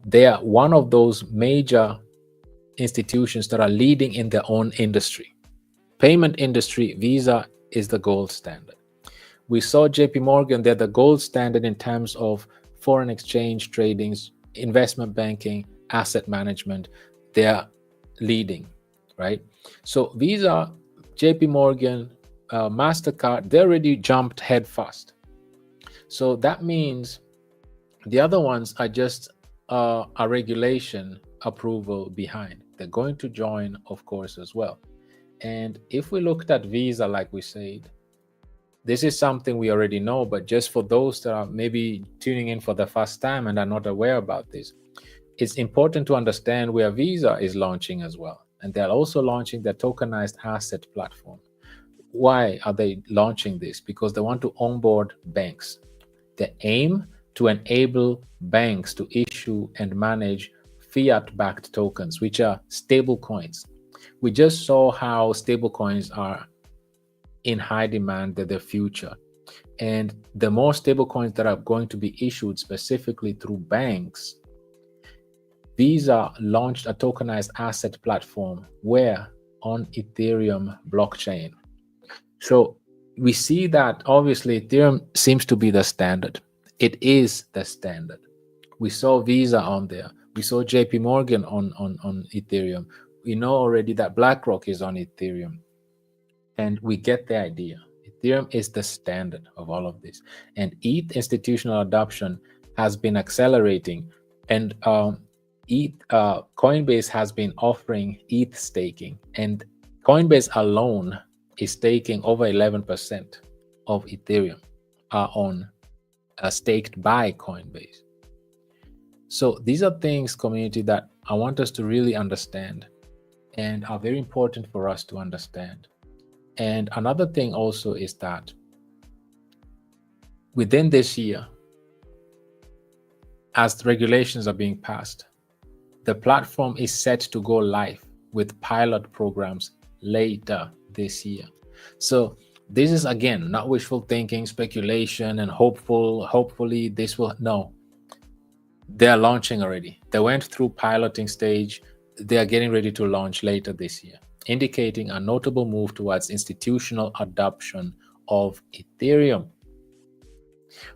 They are one of those major institutions that are leading in their own industry. Payment industry, Visa is the gold standard. We saw JP Morgan, they're the gold standard in terms of foreign exchange tradings, investment banking, asset management. They're leading, right? So Visa, JP Morgan, MasterCard, they already jumped head first. So that means the other ones are just a regulation approval behind. They're going to join, of course, as well. And if we looked at Visa, like we said, this is something we already know, but just for those that are maybe tuning in for the first time and are not aware about this, it's important to understand where Visa is launching as well. And they're also launching their tokenized asset platform. Why are they launching this? Because they want to onboard banks. They aim to enable banks to issue and manage fiat-backed tokens, which are stable coins. We just saw how stable coins are in high demand, they're the future. And the more stable coins that are going to be issued specifically through banks, Visa launched a tokenized asset platform where on Ethereum blockchain. So we see that obviously Ethereum seems to be the standard. It is the standard. We saw Visa on there. We saw JP Morgan on Ethereum. We know already that BlackRock is on Ethereum. And we get the idea. Ethereum is the standard of all of this. And ETH institutional adoption has been accelerating. And Coinbase has been offering ETH staking. And Coinbase alone is staking over 11% of Ethereum staked by Coinbase. So these are things, community, that I want us to really understand and are very important for us to understand. And another thing also is that within this year, as the regulations are being passed, the platform is set to go live with pilot programs later this year. So this is, again, not wishful thinking, speculation, and hopefully this will, no. They're launching already. They went through piloting stage. They are getting ready to launch later this year, indicating a notable move towards institutional adoption of Ethereum.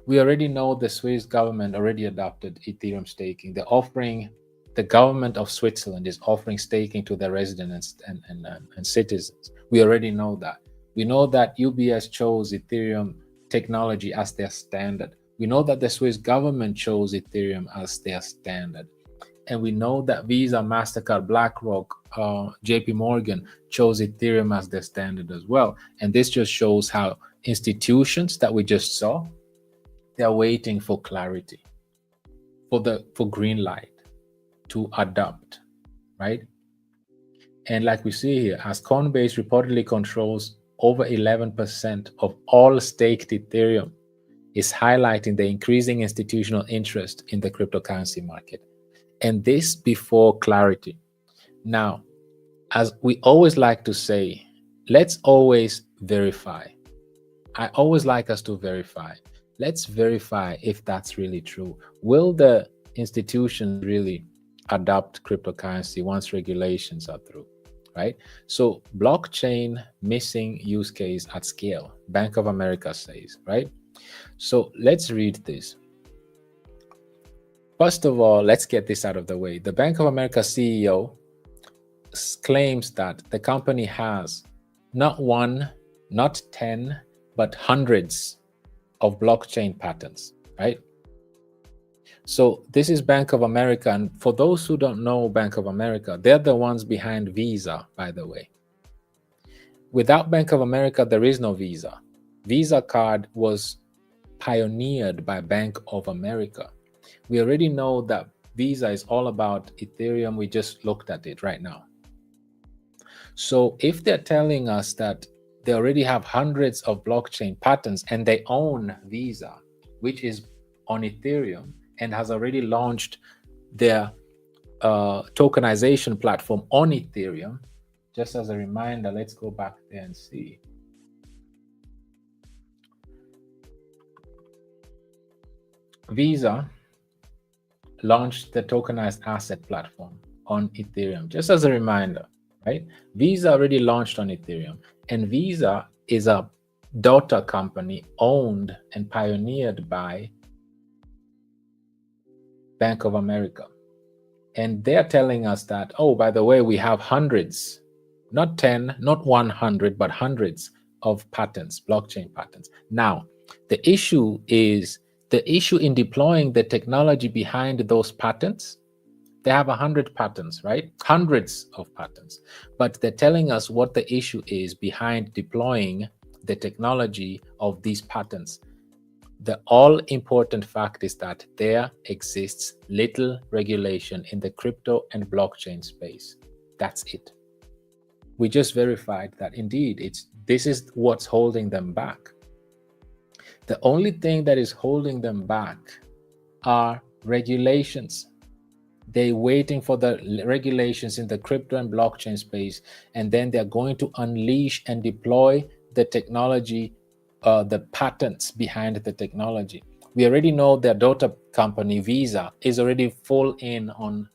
We already know the Swiss government already adopted Ethereum staking. They're offering, the government of Switzerland is offering staking to their residents and citizens. We already know that. We know that UBS chose Ethereum technology as their standard. We know that the Swiss government chose Ethereum as their standard. And we know that Visa, MasterCard, BlackRock, JP Morgan chose Ethereum as their standard as well. And this just shows how institutions that we just saw, they're waiting for clarity, for green light to adopt, right? And like we see here, as Coinbase reportedly controls over 11% of all staked Ethereum, is highlighting the increasing institutional interest in the cryptocurrency market. And this before clarity. Now, as we always like to say, let's always verify. I always like us to verify. Let's verify if that's really true. Will the institutions really adopt cryptocurrency once regulations are through, right? So blockchain missing use case at scale, Bank of America says, right? So let's read this. First of all, let's get this out of the way. The Bank of America CEO claims that the company has not one, not 10, but hundreds of blockchain patents. right? So this is Bank of America. And for those who don't know Bank of America, they're the ones behind Visa, by the way. Without Bank of America, there is no Visa. Visa card was pioneered by Bank of America. We already know that Visa is all about Ethereum. We just looked at it right now. So if they're telling us that they already have hundreds of blockchain patents and they own Visa, which is on Ethereum and has already launched their tokenization platform on Ethereum, just as a reminder, let's go back there and see. Visa launched the tokenized asset platform on Ethereum, just as a reminder, right? Visa already launched on Ethereum, and Visa is a daughter company owned and pioneered by Bank of America. And they're telling us that, oh, by the way, we have hundreds, not 10, not 100, but hundreds of patents, blockchain patents. Now, the issue in deploying the technology behind those patents. They have 100 patents, right? Hundreds of patents. But they're telling us what the issue is behind deploying the technology of these patents. The all-important fact is that there exists little regulation in the crypto and blockchain space. That's it. We just verified that indeed this is what's holding them back. The only thing that is holding them back are regulations. They're waiting for the regulations in the crypto and blockchain space, and then they're going to unleash and deploy the technology, the patents behind the technology. We already know their daughter company, Visa, is already full in on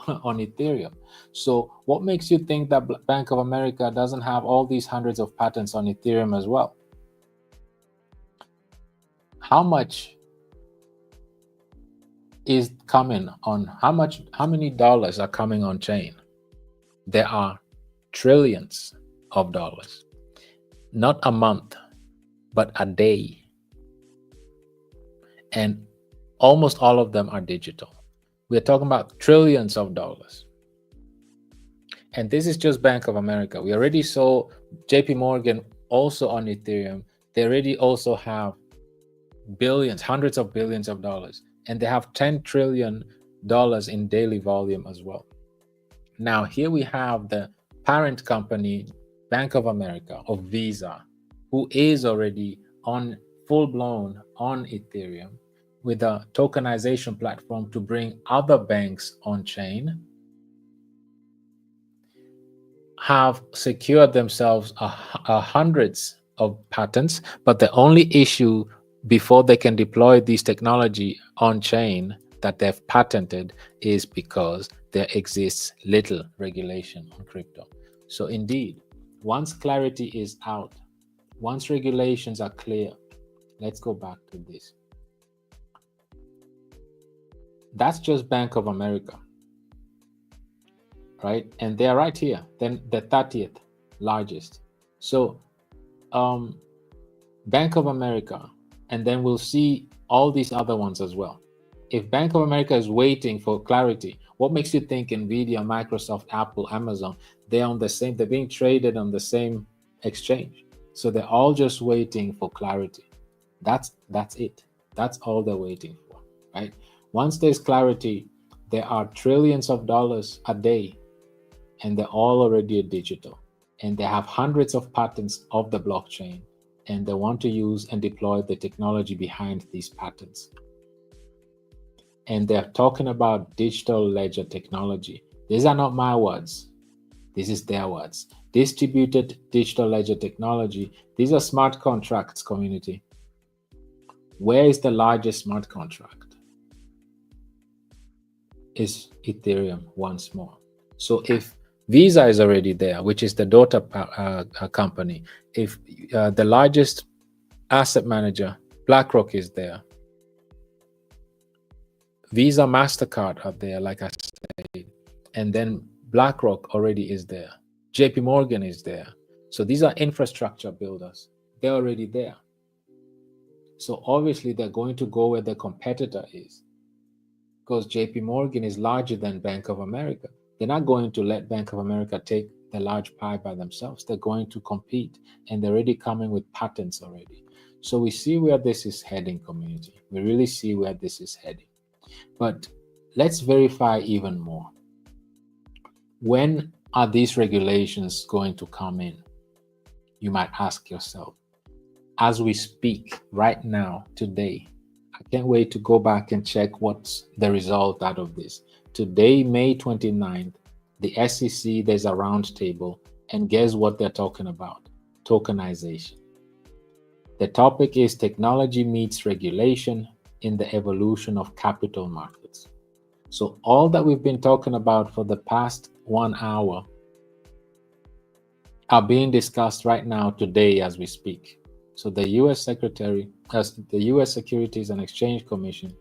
Ethereum. So what makes you think that Bank of America doesn't have all these hundreds of patents on Ethereum as well? How much is coming on, how many dollars are coming on chain? There are trillions of dollars, not a month, but a day. And almost all of them are digital. We're talking about trillions of dollars. And this is just Bank of America. We already saw JP Morgan also on Ethereum. They already also have billions, hundreds of billions of dollars. And they have $10 trillion in daily volume as well. Now, here we have the parent company, Bank of America, of Visa, who is already on full-blown on Ethereum with a tokenization platform to bring other banks on chain, have secured themselves hundreds of patents, but the only issue before they can deploy this technology on chain that they've patented is because there exists little regulation on crypto. So indeed, once clarity is out, once regulations are clear, let's go back to this. That's just Bank of America, right? And they're right here, then the 30th largest. So Bank of America, and then we'll see all these other ones as well. If Bank of America is waiting for clarity, what makes you think Nvidia, Microsoft, Apple, Amazon, they're on the same, they're being traded on the same exchange. So they're all just waiting for clarity. That's it. That's all they're waiting for, right? Once there's clarity, there are trillions of dollars a day, and they're all already digital. And they have hundreds of patents of the blockchain, and they want to use and deploy the technology behind these patents. And they're talking about digital ledger technology. These are not my words. This is their words. Distributed digital ledger technology. These are smart contracts, community. Where is the largest smart contract? Is Ethereum once more. So if Visa is already there, which is the daughter company, if the largest asset manager, BlackRock, is there, Visa, MasterCard are there, like I said, and then BlackRock already is there. JP Morgan is there. So these are infrastructure builders. They're already there. So obviously they're going to go where the competitor is, because JP Morgan is larger than Bank of America. They're not going to let Bank of America take the large pie by themselves. They're going to compete, and they're already coming with patents already. So we see where this is heading, community. We really see where this is heading. But let's verify even more. When are these regulations going to come in? You might ask yourself. As we speak right now, today, I can't wait to go back and check what's the result out of this. Today, May 29th, the SEC, there's a roundtable, and guess what they're talking about? Tokenization. The topic is technology meets regulation in the evolution of capital markets. So all that we've been talking about for the past 1 hour are being discussed right now today as we speak. So the U.S. Secretary, the U.S. Securities and Exchange Commission,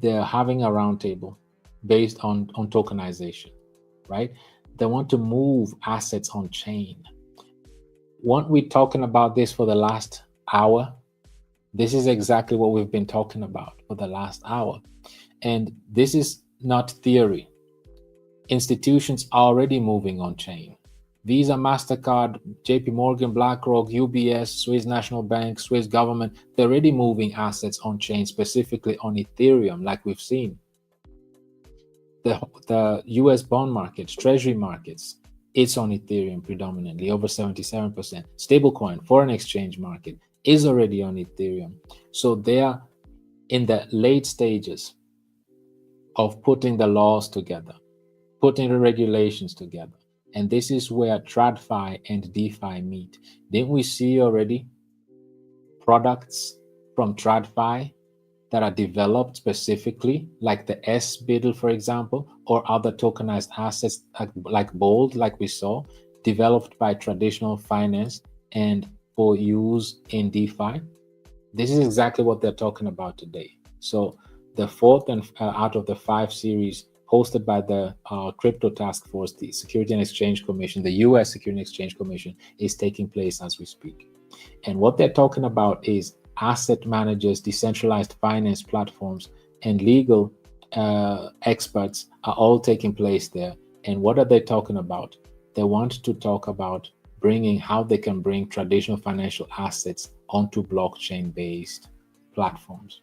they're having a roundtable based on tokenization, right? They want to move assets on chain. Weren't we talking about this for the last hour? This is exactly what we've been talking about for the last hour. And this is not theory. Institutions are already moving on chain. Visa, MasterCard, JP Morgan, BlackRock, UBS, Swiss National Bank, Swiss government, they're already moving assets on chain, specifically on Ethereum, like we've seen. The US bond markets, treasury markets, it's on Ethereum predominantly, over 77%. Stablecoin, foreign exchange market, is already on Ethereum. So they are in the late stages of putting the laws together, putting the regulations together. And this is where TradFi and DeFi meet. Didn't we see already products from TradFi that are developed specifically, like the SBIDL, for example, or other tokenized assets like Bold, like we saw, developed by traditional finance and for use in DeFi? This is exactly what they're talking about today. So the fourth and out of the 5 series hosted by the Crypto Task Force, the Security and Exchange Commission, the US Security and Exchange Commission, is taking place as we speak. And what they're talking about is asset managers, decentralized finance platforms, and legal experts are all taking place there. And what are they talking about? They want to talk about bringing how they can bring traditional financial assets onto blockchain-based platforms.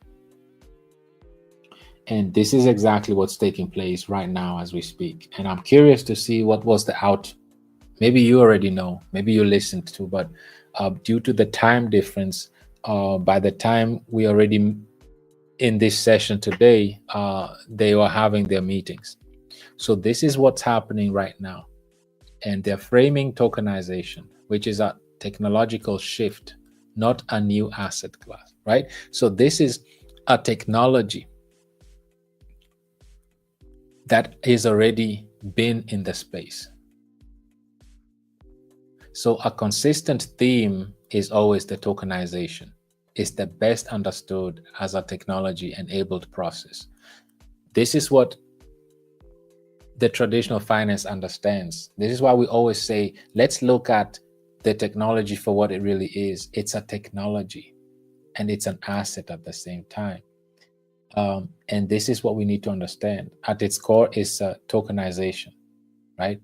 And this is exactly what's taking place right now as we speak. And I'm curious to see what was the out. Maybe you already know, maybe you listened to, but due to the time difference, by the time we already in this session today, they were having their meetings. So this is what's happening right now. And they're framing tokenization, which is a technological shift, not a new asset class, right? So this is a technology that is already been in the space. So a consistent theme is always the tokenization. It's the best understood as a technology-enabled process. This is what the traditional finance understands. This is why we always say, let's look at the technology for what it really is. It's a technology and it's an asset at the same time. And this is what we need to understand. At its core is tokenization, right?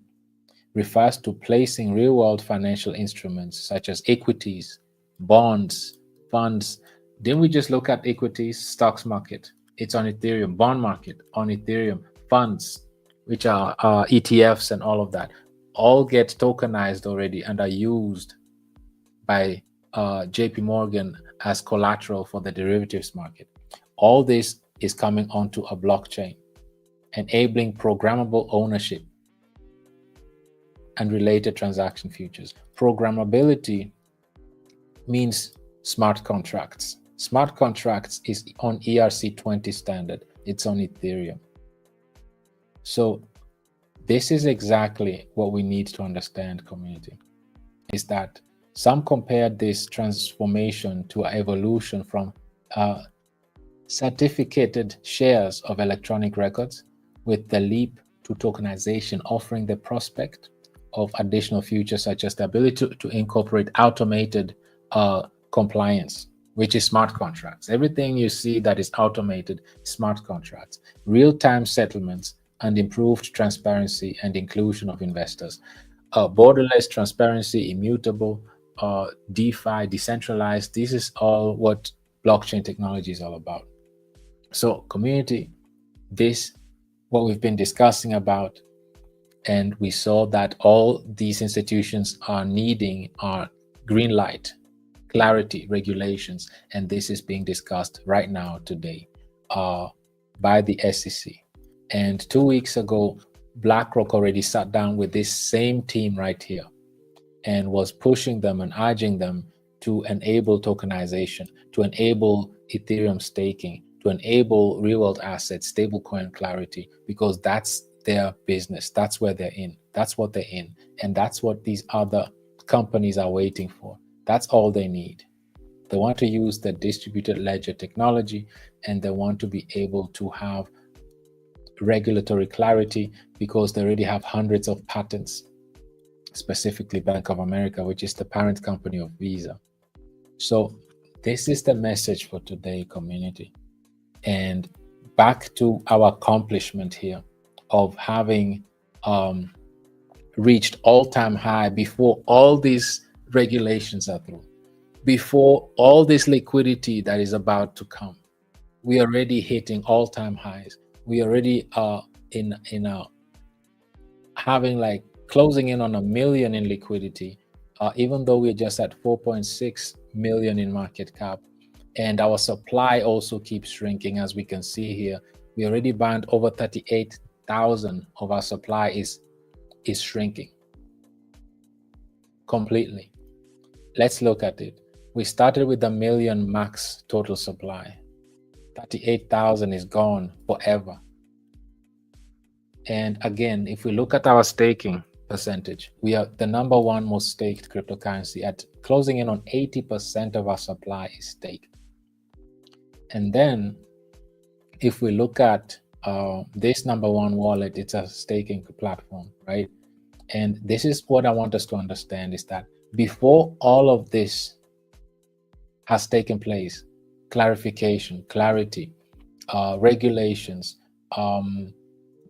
Refers to placing real-world financial instruments such as equities, bonds, funds. Didn't we just look at equities, stocks market? It's on Ethereum. Bond market on Ethereum. Funds, which are ETFs and all of that, all get tokenized already and are used by JP Morgan as collateral for the derivatives market. All this is coming onto a blockchain, enabling programmable ownership and related transaction futures. Programmability means smart contracts. Smart contracts is on ERC20 standard. It's on Ethereum. So this is exactly what we need to understand, community, is that some compared this transformation to an evolution from certificated shares of electronic records, with the leap to tokenization offering the prospect of additional features such as the ability to incorporate automated compliance, which is smart contracts. Everything you see that is automated, smart contracts, real-time settlements, and improved transparency and inclusion of investors. Borderless transparency, immutable, DeFi, decentralized. This is all what blockchain technology is all about. So community, this what we've been discussing about, and we saw that all these institutions are needing are green light, clarity, regulations, and this is being discussed right now today by the SEC. And 2 weeks ago, BlackRock already sat down with this same team right here and was pushing them and urging them to enable tokenization, to enable Ethereum staking, to enable real-world assets, stablecoin clarity, because that's their business. That's where they're in. That's what they're in. And that's what these other companies are waiting for. That's all they need. They want to use the distributed ledger technology, and they want to be able to have regulatory clarity because they already have hundreds of patents, specifically Bank of America, which is the parent company of Visa. So this is the message for today, community. And back to our accomplishment here of having reached all-time high before all these regulations are through, before all this liquidity that is about to come. We are already hitting all-time highs. We already are in having like closing in on 1 million in liquidity, even though we're just at 4.6 million in market cap. And our supply also keeps shrinking, as we can see here. We already banned over 38,000 of our supply is shrinking completely. Let's look at it. We started with 1 million max total supply. 38,000 is gone forever. And again, if we look at our staking percentage, we are the #1 most staked cryptocurrency at closing in on 80% of our supply is staked. And then if we look at this #1 wallet, it's a staking platform, right? And this is what I want us to understand is that before all of this has taken place, clarification, clarity, regulations,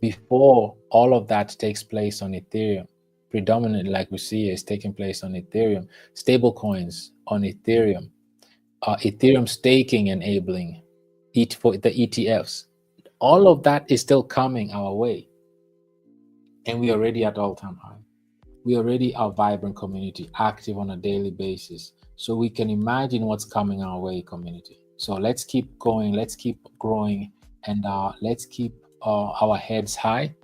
before all of that takes place on Ethereum, predominantly like we see is taking place on Ethereum, stable coins on Ethereum, Ethereum staking enabling it for the ETFs, all of that is still coming our way. And we're already at all-time high. We already are a vibrant community, active on a daily basis. So we can imagine what's coming our way, community. So let's keep going, let's keep growing, and let's keep our heads high.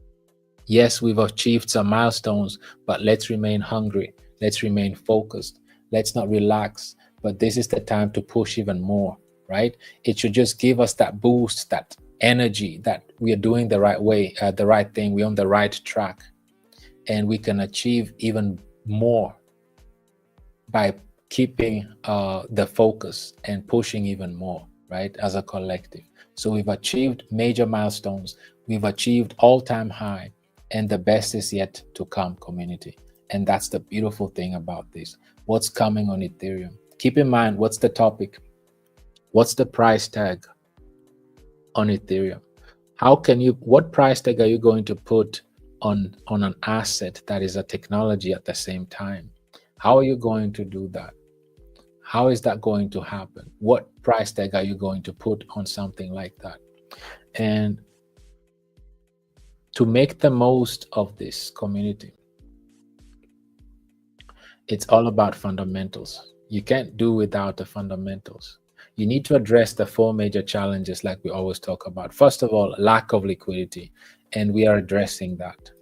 Yes, we've achieved some milestones, but let's remain hungry. Let's remain focused. Let's not relax. But this is the time to push even more, right? It should just give us that boost, that energy that we are doing the right way, the right thing. We're on the right track, and we can achieve even more by keeping the focus and pushing even more, right, as a collective. So we've achieved major milestones. We've achieved all-time high, and the best is yet to come, community. And that's the beautiful thing about this. What's coming on Ethereum? Keep in mind, what's the topic? What's the price tag on Ethereum? What price tag are you going to put on an asset that is a technology at the same time? How are you going to do that? How is that going to happen? What price tag are you going to put on something like that? And to make the most of this community, it's all about fundamentals. You can't do without the fundamentals. You need to address the 4 major challenges like we always talk about. First of all, lack of liquidity, and we are addressing that.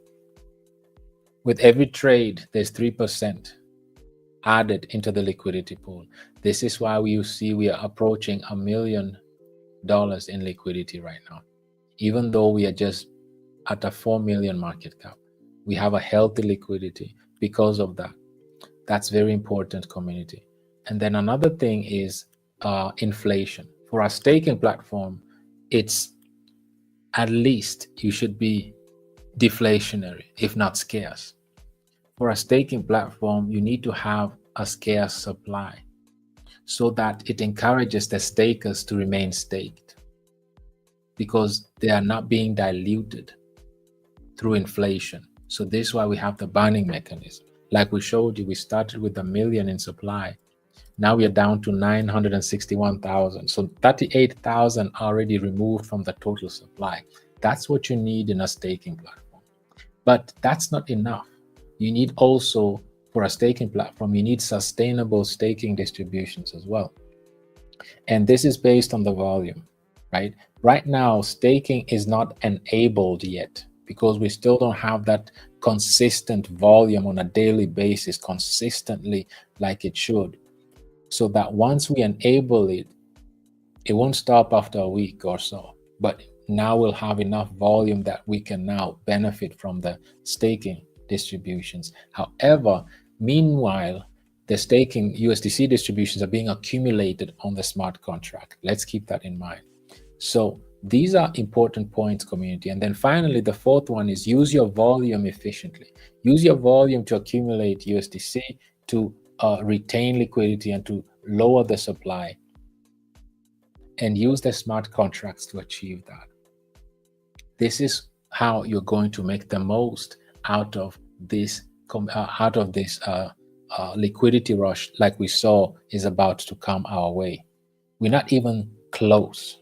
With every trade, there's 3% added into the liquidity pool. This is why we see we are approaching $1 million in liquidity right now. Even though we are just at a 4 million market cap, we have a healthy liquidity because of that. That's very important, community. And then another thing is inflation. For our staking platform, it's at least you should be deflationary, if not scarce. For a staking platform, you need to have a scarce supply. so that it encourages the stakers to remain staked because they are not being diluted through inflation. So this is why we have the burning mechanism. Like we showed you, we started with 1 million in supply. Now we are down to 961,000. So 38,000 already removed from the total supply. That's what you need in a staking platform. But that's not enough. You need also, for a staking platform, you need sustainable staking distributions as well. And this is based on the volume, right? Right now, staking is not enabled yet because we still don't have that consistent volume on a daily basis, consistently like it should. So that once we enable it, it won't stop after a week or so. But now we'll have enough volume that we can now benefit from the staking distributions. However, meanwhile, the staking USDC distributions are being accumulated on the smart contract. Let's keep that in mind. So these are important points, community. And then finally, the fourth one is use your volume efficiently. Use your volume to accumulate USDC, to retain liquidity and to lower the supply, and use the smart contracts to achieve that. This is how you're going to make the most out of this liquidity rush like we saw is about to come our way. We're not even close.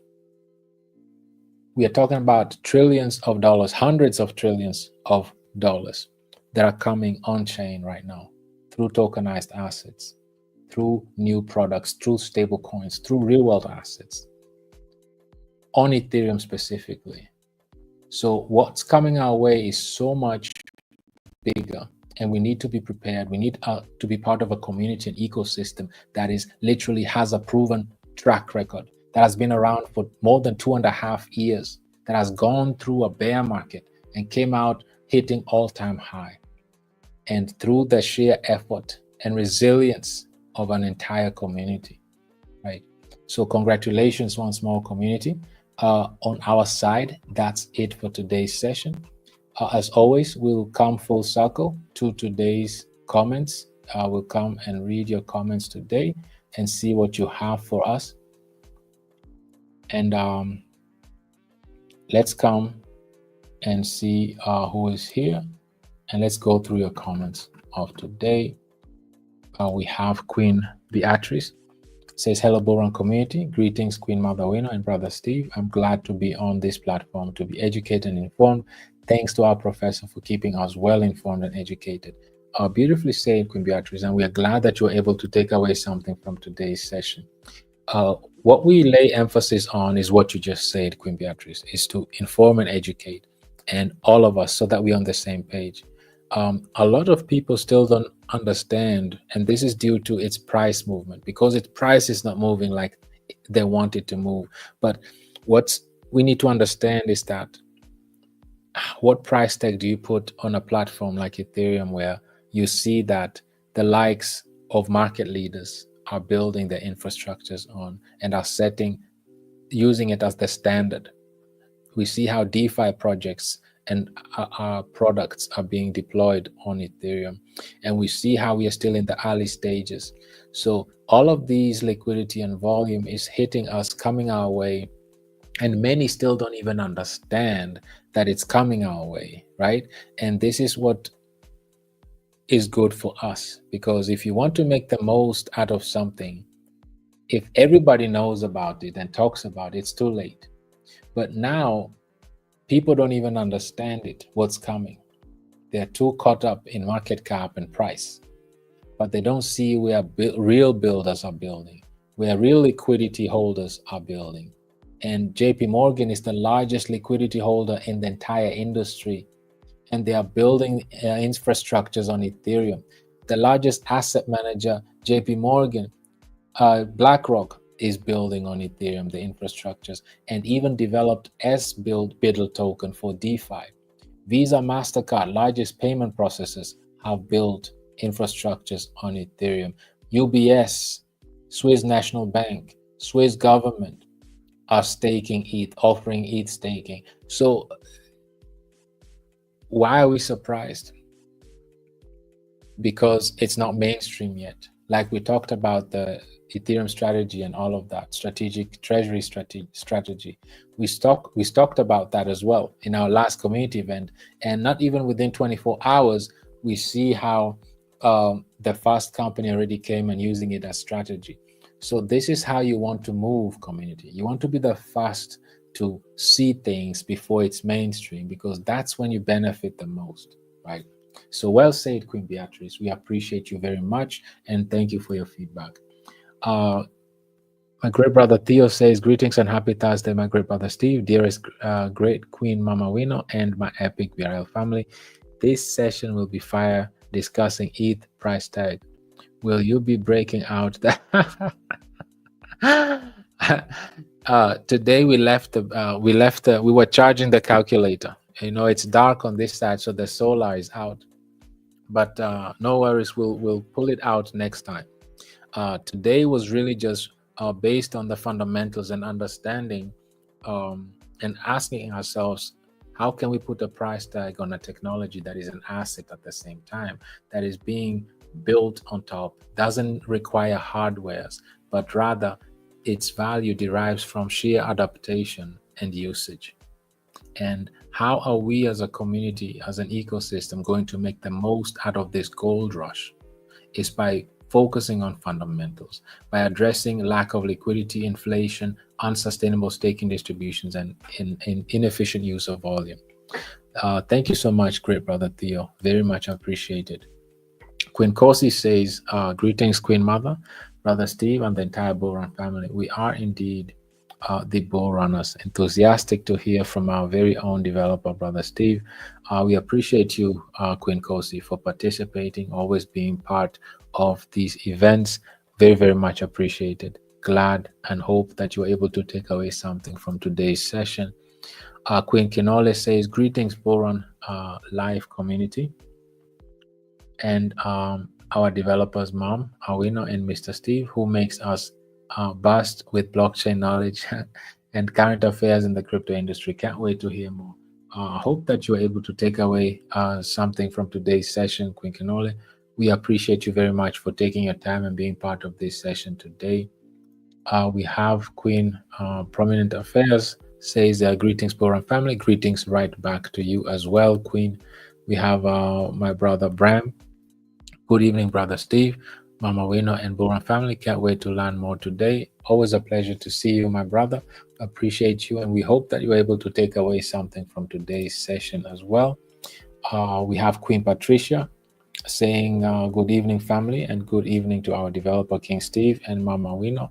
We are talking about trillions of dollars, hundreds of trillions of dollars that are coming on chain right now through tokenized assets, through new products, through stable coins, through real world assets, on Ethereum specifically. So what's coming our way is so much bigger, and we need to be prepared. We need to be part of a community and ecosystem that is literally has a proven track record, that has been around for more than 2.5 years, that has gone through a bear market and came out hitting all-time high. And through the sheer effort and resilience of an entire community, right? So congratulations once more, community. On our side, that's it for today's session. As always, we'll come full circle to today's comments. We'll come and read your comments today and see what you have for us. And let's come and see who is here. And let's go through your comments of today. We have Queen Beatrice. Says, hello, BULLRUN community. Greetings, Queen Mother Winner and Brother Steve. I'm glad to be on this platform to be educated and informed. Thanks to our professor for keeping us well informed and educated. Beautifully said, Queen Beatrice, and we are glad that you were able to take away something from today's session. What we lay emphasis on is what you just said, Queen Beatrice, is to inform and educate, and all of us, so that we're on the same page. A lot of people still don't understand, and this is due to its price movement, because its price is not moving like they want it to move. But what we need to understand is that what price tag do you put on a platform like Ethereum, where you see that the likes of market leaders are building their infrastructures on and are using it as the standard. We see how DeFi projects and our products are being deployed on Ethereum, and we see how we are still in the early stages. So all of these liquidity and volume is hitting us, coming our way, and many still don't even understand that it's coming our way, right? And this is what is good for us, because if you want to make the most out of something, if everybody knows about it and talks about it, it's too late. But now people don't even understand it, what's coming. They're too caught up in market cap and price, but they don't see where real builders are building, where real liquidity holders are building. And JP Morgan is the largest liquidity holder in the entire industry, and they are building infrastructures on Ethereum. The largest asset manager, JP Morgan, BlackRock, is building on Ethereum, the infrastructures, and even developed BULLRUN token for DeFi. Visa, MasterCard, largest payment processors, have built infrastructures on Ethereum. UBS, Swiss National Bank, Swiss government are staking ETH, offering ETH staking. So why are we surprised? Because it's not mainstream yet. like we talked about the Ethereum strategy and all of that strategic treasury strategy. We talked about that as well in our last community event, and not even within 24 hours, we see how the first company already came and using it as strategy. So this is how you want to move, community. You want to be the first to see things before it's mainstream, because that's when you benefit the most, right? So well said, Queen Beatrice. We appreciate you very much, and thank you for your feedback. My great brother Theo says, greetings and happy Thursday, my great brother Steve, dearest great Queen Mama Wino, and my epic VRL family. This session will be fire, discussing ETH price tag. Will you be breaking out that? Today we were charging the calculator. You know, it's dark on this side, so the solar is out. But no worries, we'll pull it out next time. Today was really just based on the fundamentals and understanding, and asking ourselves, how can we put a price tag on a technology that is an asset at the same time, that is being built on top, doesn't require hardwares, but rather its value derives from sheer adaptation and usage. And how are we as a community, as an ecosystem, going to make the most out of this gold rush? Is by focusing on fundamentals, by addressing lack of liquidity, inflation, unsustainable staking distributions, and inefficient use of volume. Thank you so much, great brother Theo. Very much appreciated. Queen Corsi says, greetings, Queen Mother, Brother Steve, and the entire BULLRUN family. We are indeed the bull runners, enthusiastic to hear from our very own developer, Brother Steve. We appreciate you, Queen Kosi, for participating, always being part of these events. Very, very much appreciated. Glad and hope that you're able to take away something from today's session. Queen Kinole says, greetings, BULLRUN live community, and our developers, Mom, Awino, and Mr. Steve, who makes us burst with blockchain knowledge and current affairs in the crypto industry. Can't wait to hear more. Hope that you're able to take away something from today's session, Queen Kinole. We appreciate you very much for taking your time and being part of this session today. We have Queen Prominent Affairs says, greetings, BULLRUN family. Greetings right back to you as well, Queen. We have my brother Bram. Good evening, Brother Steve, Mama Wino, and BULLRUN family. Can't wait to learn more today. Always a pleasure to see you, my brother. Appreciate you, and we hope that you're able to take away something from today's session as well. We have Queen Patricia saying, good evening, family, and good evening to our developer, King Steve and Mama Wino.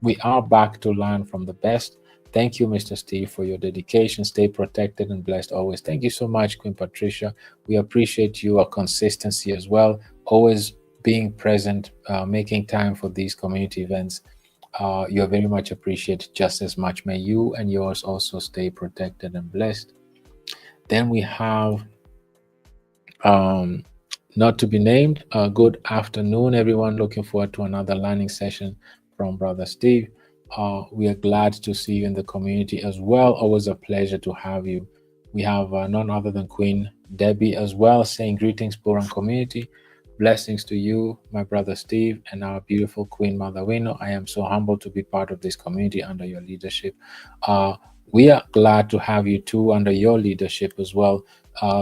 We are back to learn from the best. Thank you, Mr. Steve, for your dedication. Stay protected and blessed always. Thank you so much, Queen Patricia. We appreciate your consistency as well, always being present, making time for these community events. You're very much appreciated just as much. May you and yours also stay protected and blessed. Then we have not to be named. Good afternoon, everyone. Looking forward to another learning session from Brother Steve. We are glad to see you in the community as well. Always a pleasure to have you. We have none other than Queen Debbie as well, saying greetings, BULLRUN community. Blessings to you, my brother Steve, and our beautiful Queen Mother Wino. I am so humbled to be part of this community under your leadership. We are glad to have you too under your leadership as well.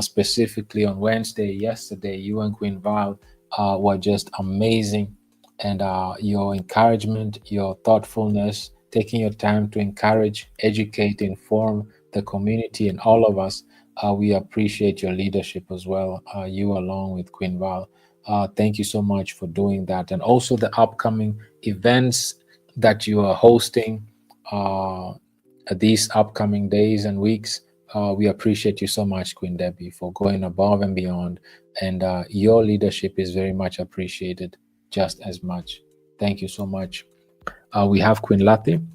Specifically on Wednesday, yesterday, you and Queen Val were just amazing. And your encouragement, your thoughtfulness, taking your time to encourage, educate, inform the community and all of us, we appreciate your leadership as well, you along with Queen Val. Thank you so much for doing that. And also the upcoming events that you are hosting these upcoming days and weeks. We appreciate you so much, Queen Debbie, for going above and beyond. And your leadership is very much appreciated just as much. Thank you so much. We have Queen Lati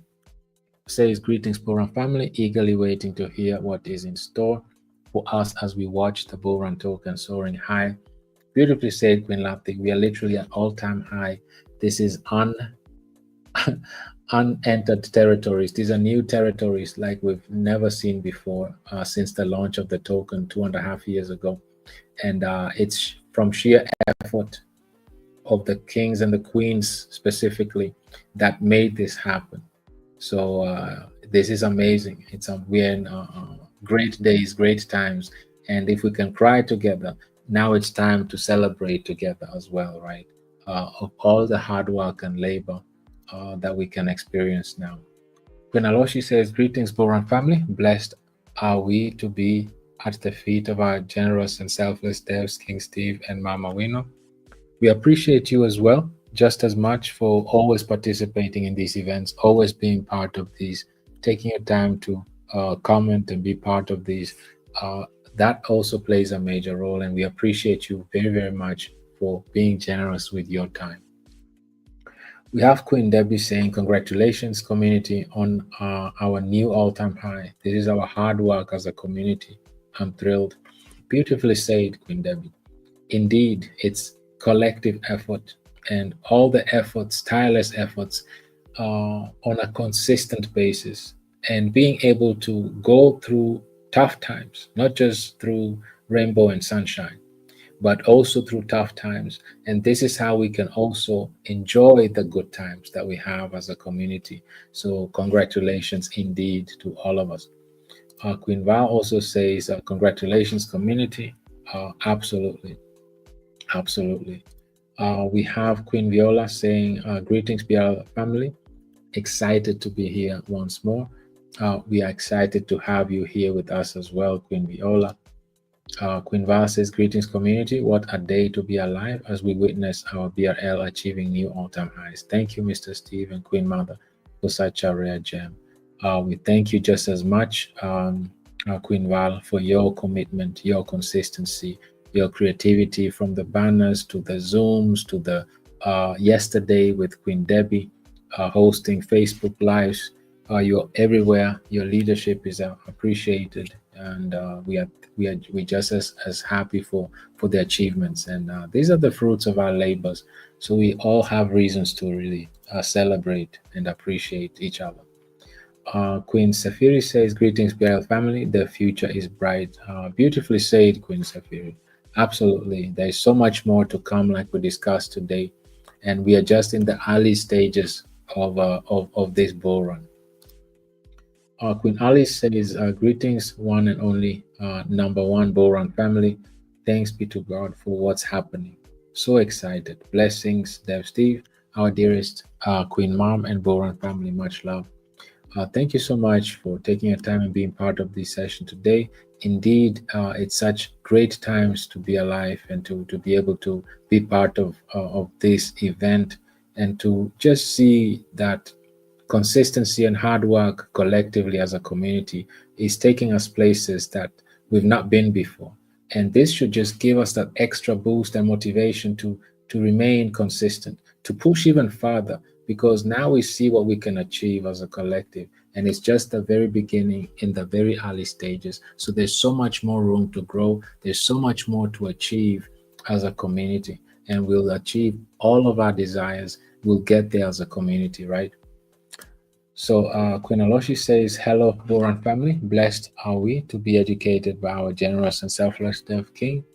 says, greetings, BULLRUN family, eagerly waiting to hear what is in store for us as we watch the BULLRUN token soaring high. Beautifully said, Queen Lati. We are literally at all-time high. This is unentered territories. These are new territories like we've never seen before since the launch of the token 2.5 years ago. And it's from sheer effort of the kings and the queens specifically that made this happen. So this is amazing. We're in great days, great times, and if we can cry together, now it's time to celebrate together as well, right? Of all the hard work and labor that we can experience now. Queen Aloshi says, "Greetings, BULLRUN family. Blessed are we to be at the feet of our generous and selfless devs, King Steve and Mama Wino. We appreciate you as well, just as much for always participating in these events, always being part of these, taking your time to comment and be part of these. That also plays a major role, and we appreciate you very, very much for being generous with your time." We have Queen Debbie saying, "Congratulations, community, on our new all-time high. This is our hard work as a community. I'm thrilled." Beautifully said, Queen Debbie. Indeed, it's collective effort, and all the efforts, tireless efforts, on a consistent basis, and being able to go through tough times, not just through rainbow and sunshine, but also through tough times. And this is how we can also enjoy the good times that we have as a community. So congratulations indeed to all of us. Queen Val also says, "Congratulations, community." Absolutely. Absolutely. We have Queen Viola saying, "Greetings, BR family. Excited to be here once more." We are excited to have you here with us as well, Queen Viola. Queen Val says, "Greetings, community. What a day to be alive as we witness our BRL achieving new all-time highs. Thank you, Mr. Steve and Queen Mother, for such a rare gem." We thank you just as much, Queen Val, for your commitment, your consistency, your creativity, from the banners to the Zooms to the yesterday with Queen Debbie hosting Facebook Lives. You're everywhere. Your leadership is appreciated, and we just as happy for the achievements. And these are the fruits of our labors. So we all have reasons to really celebrate and appreciate each other. Queen Safiri says, "Greetings, BL family. The future is bright." Beautifully said, Queen Safiri. Absolutely. There is so much more to come, like we discussed today, and we are just in the early stages of this bull run. Queen Alice says, "Greetings, one and only number one BULLRUN family. Thanks be to God for what's happening. So excited. Blessings, Dev Steve, our dearest Queen Mom and BULLRUN family. Much love." Thank you so much for taking your time and being part of this session today. Indeed, it's such great times to be alive and to be able to be part of this event, and to just see that consistency and hard work collectively as a community is taking us places that we've not been before. And this should just give us that extra boost and motivation to remain consistent, to push even further, because now we see what we can achieve as a collective. And it's just the very beginning, in the very early stages. So there's so much more room to grow. There's so much more to achieve as a community. And we'll achieve all of our desires. We'll get there as a community, right? So Queen Aloshi says, "Hello, BULLRUN family. Blessed are we to be educated by our generous and selfless Dev King,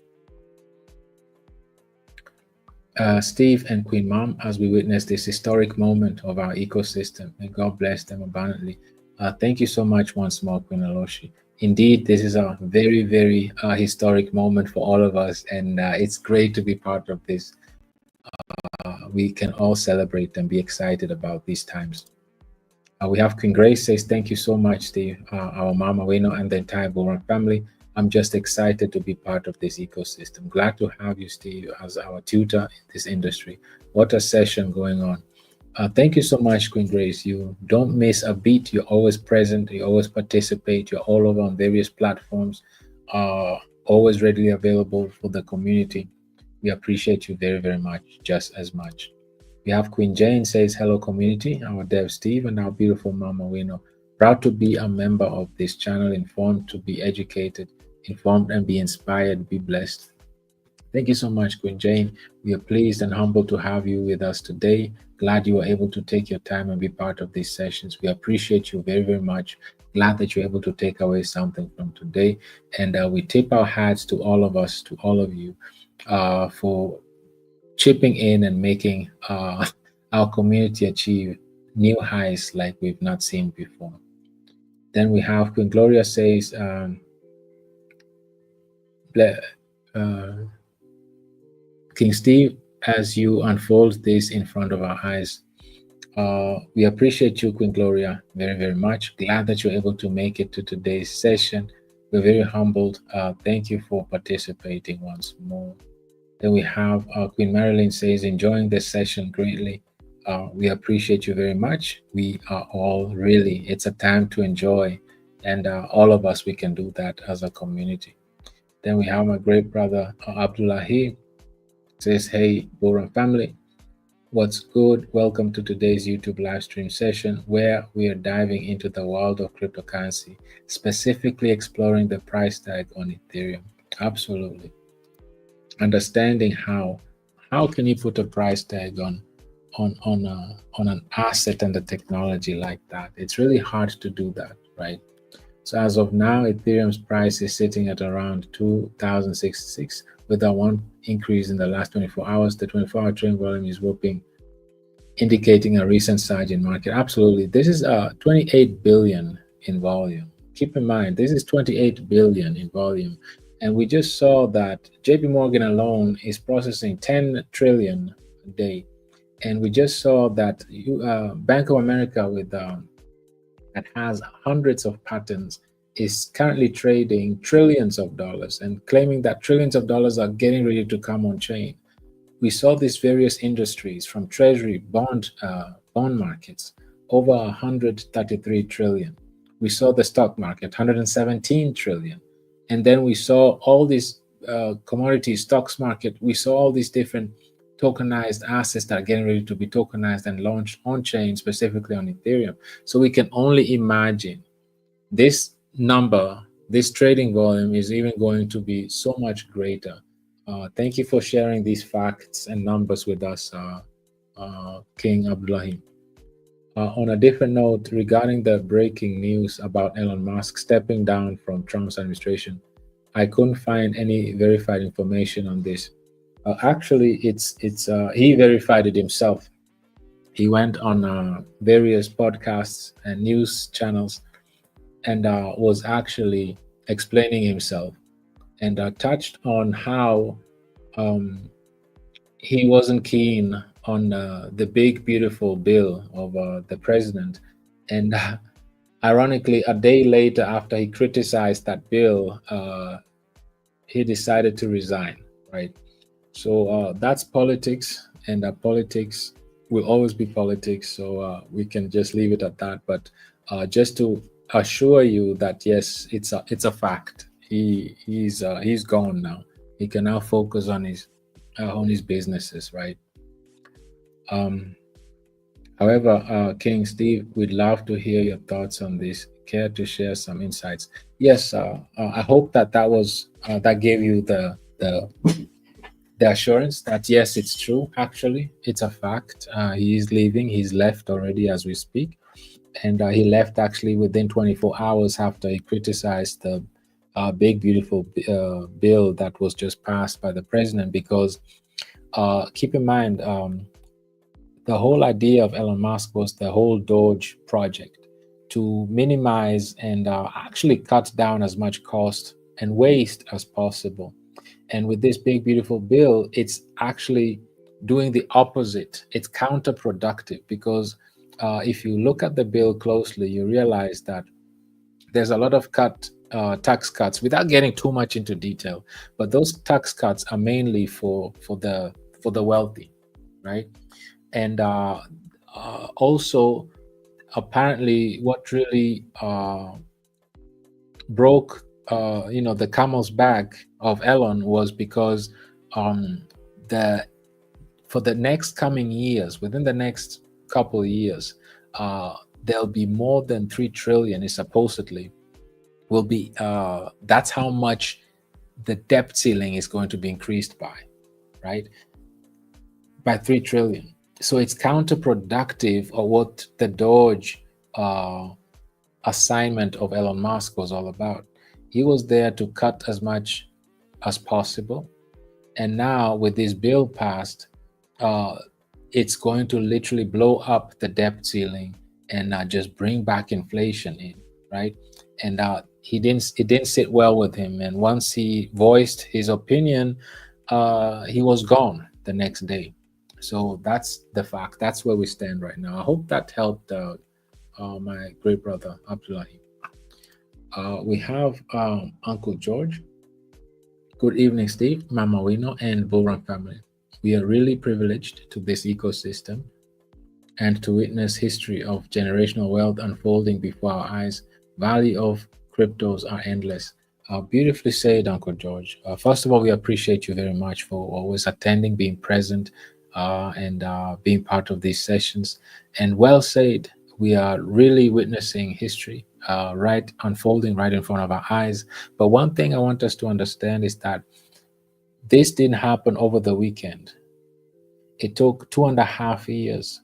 Steve and Queen Mom, as we witness this historic moment of our ecosystem. May God bless them abundantly." Thank you so much once more, Queen Aloshi. Indeed, this is a very, very historic moment for all of us, and it's great to be part of this. We can all celebrate and be excited about these times. We have Queen Grace says, "Thank you so much, Steve, our Mama Wino, and the entire BULLRUN family. I'm just excited to be part of this ecosystem. Glad to have you, Steve, as our tutor in this industry. What a session going on." Thank you so much, Queen Grace. You don't miss a beat. You're always present. You always participate. You're all over on various platforms, always readily available for the community. We appreciate you very, very much, just as much. We have Queen Jane says, "Hello, community, our Dev Steve and our beautiful Mama Wino. Proud to be a member of this channel, informed to be educated, informed and be inspired, be blessed." Thank you so much, Queen Jane. We are pleased and humbled to have you with us today. Glad you were able to take your time and be part of these sessions. We appreciate you very, very much. Glad that you're able to take away something from today. And we tip our hats to all of us, to all of you, for chipping in and making our community achieve new highs like we've not seen before. Then we have Queen Gloria says, King Steve, as you unfold this in front of our eyes, we appreciate you, Queen Gloria, very, very much. Glad that you're able to make it to today's session. We're very humbled. Thank you for participating once more. Then we have Queen Marilyn says, enjoying this session greatly. We appreciate you very much. We are all really, it's a time to enjoy. And all of us, we can do that as a community. Then we have my great brother, Abdullahi, says, hey, BULLRUN family. What's good? Welcome to today's YouTube live stream session where we are diving into the world of cryptocurrency, specifically exploring the price tag on Ethereum. Absolutely. Understanding how can you put a price tag on an asset and a technology like that? It's really hard to do that, right? So as of now, Ethereum's price is sitting at around 2,066. With that one increase in the last 24 hours, the 24-hour trading volume is whooping, indicating a recent surge in market. Absolutely. This is 28 billion in volume. Keep in mind, this is 28 billion in volume. And we just saw that JP Morgan alone is processing 10 trillion a day. And we just saw that Bank of America that has hundreds of patents is currently trading trillions of dollars and claiming that trillions of dollars are getting ready to come on chain. We saw these various industries from treasury, bond markets, over 133 trillion. We saw the stock market, 117 trillion. And then we saw all these commodities, stocks market, we saw all these different tokenized assets that are getting ready to be tokenized and launched on chain, specifically on Ethereum. So we can only imagine this number, this trading volume is even going to be so much greater. Thank you for sharing these facts and numbers with us, King Abdullahi. On a different note, regarding the breaking news about Elon Musk stepping down from Trump's administration, I couldn't find any verified information on this. Actually, he verified it himself. He went on various podcasts and news channels and was actually explaining himself and touched on how he wasn't keen on the big, beautiful bill of the president. And ironically, a day later, after he criticized that bill, he decided to resign, right? So that's politics, and politics will always be politics. So we can just leave it at that. But just to assure you that yes, it's a fact. He's gone now. He can now focus on his businesses, right? However, King Steve, we'd love to hear your thoughts on this. Care to share some insights? Yes, I hope that gave you the assurance that yes, it's true. Actually, it's a fact. He is leaving. He's left already as we speak, and he left actually within 24 hours after he criticized the big beautiful bill that was just passed by the president. Because keep in mind, the whole idea of Elon Musk was the whole Doge project to minimize and actually cut down as much cost and waste as possible. And with this big, beautiful bill, it's actually doing the opposite. It's counterproductive because if you look at the bill closely, you realize that there's a lot of tax cuts without getting too much into detail. But those tax cuts are mainly for the wealthy, right? And also, apparently, what really broke the camel's back of Elon was because for the next coming years, within the next couple of years, there'll be more than 3 trillion is supposedly will be that's how much the debt ceiling is going to be increased by, right? By 3 trillion. So it's counterproductive of what the Doge assignment of Elon Musk was all about. He was there to cut as much as possible. And now with this bill passed, it's going to literally blow up the debt ceiling and just bring back inflation in, right? And it didn't sit well with him. And once he voiced his opinion, he was gone the next day. So that's the fact. That's where we stand right now. I hope that helped my great brother Abdullahi. We have Uncle George. Good evening, Steve, Mama Wino, and BULLRUN family. We are really privileged to this ecosystem and to witness history of generational wealth unfolding before our eyes. Value of cryptos are endless. Beautifully said, Uncle George. First of all, we appreciate you very much for always attending, being present, and being part of these sessions. And well said, we are really witnessing history right unfolding right in front of our eyes. But one thing I want us to understand is that this didn't happen over the weekend. It took 2.5 years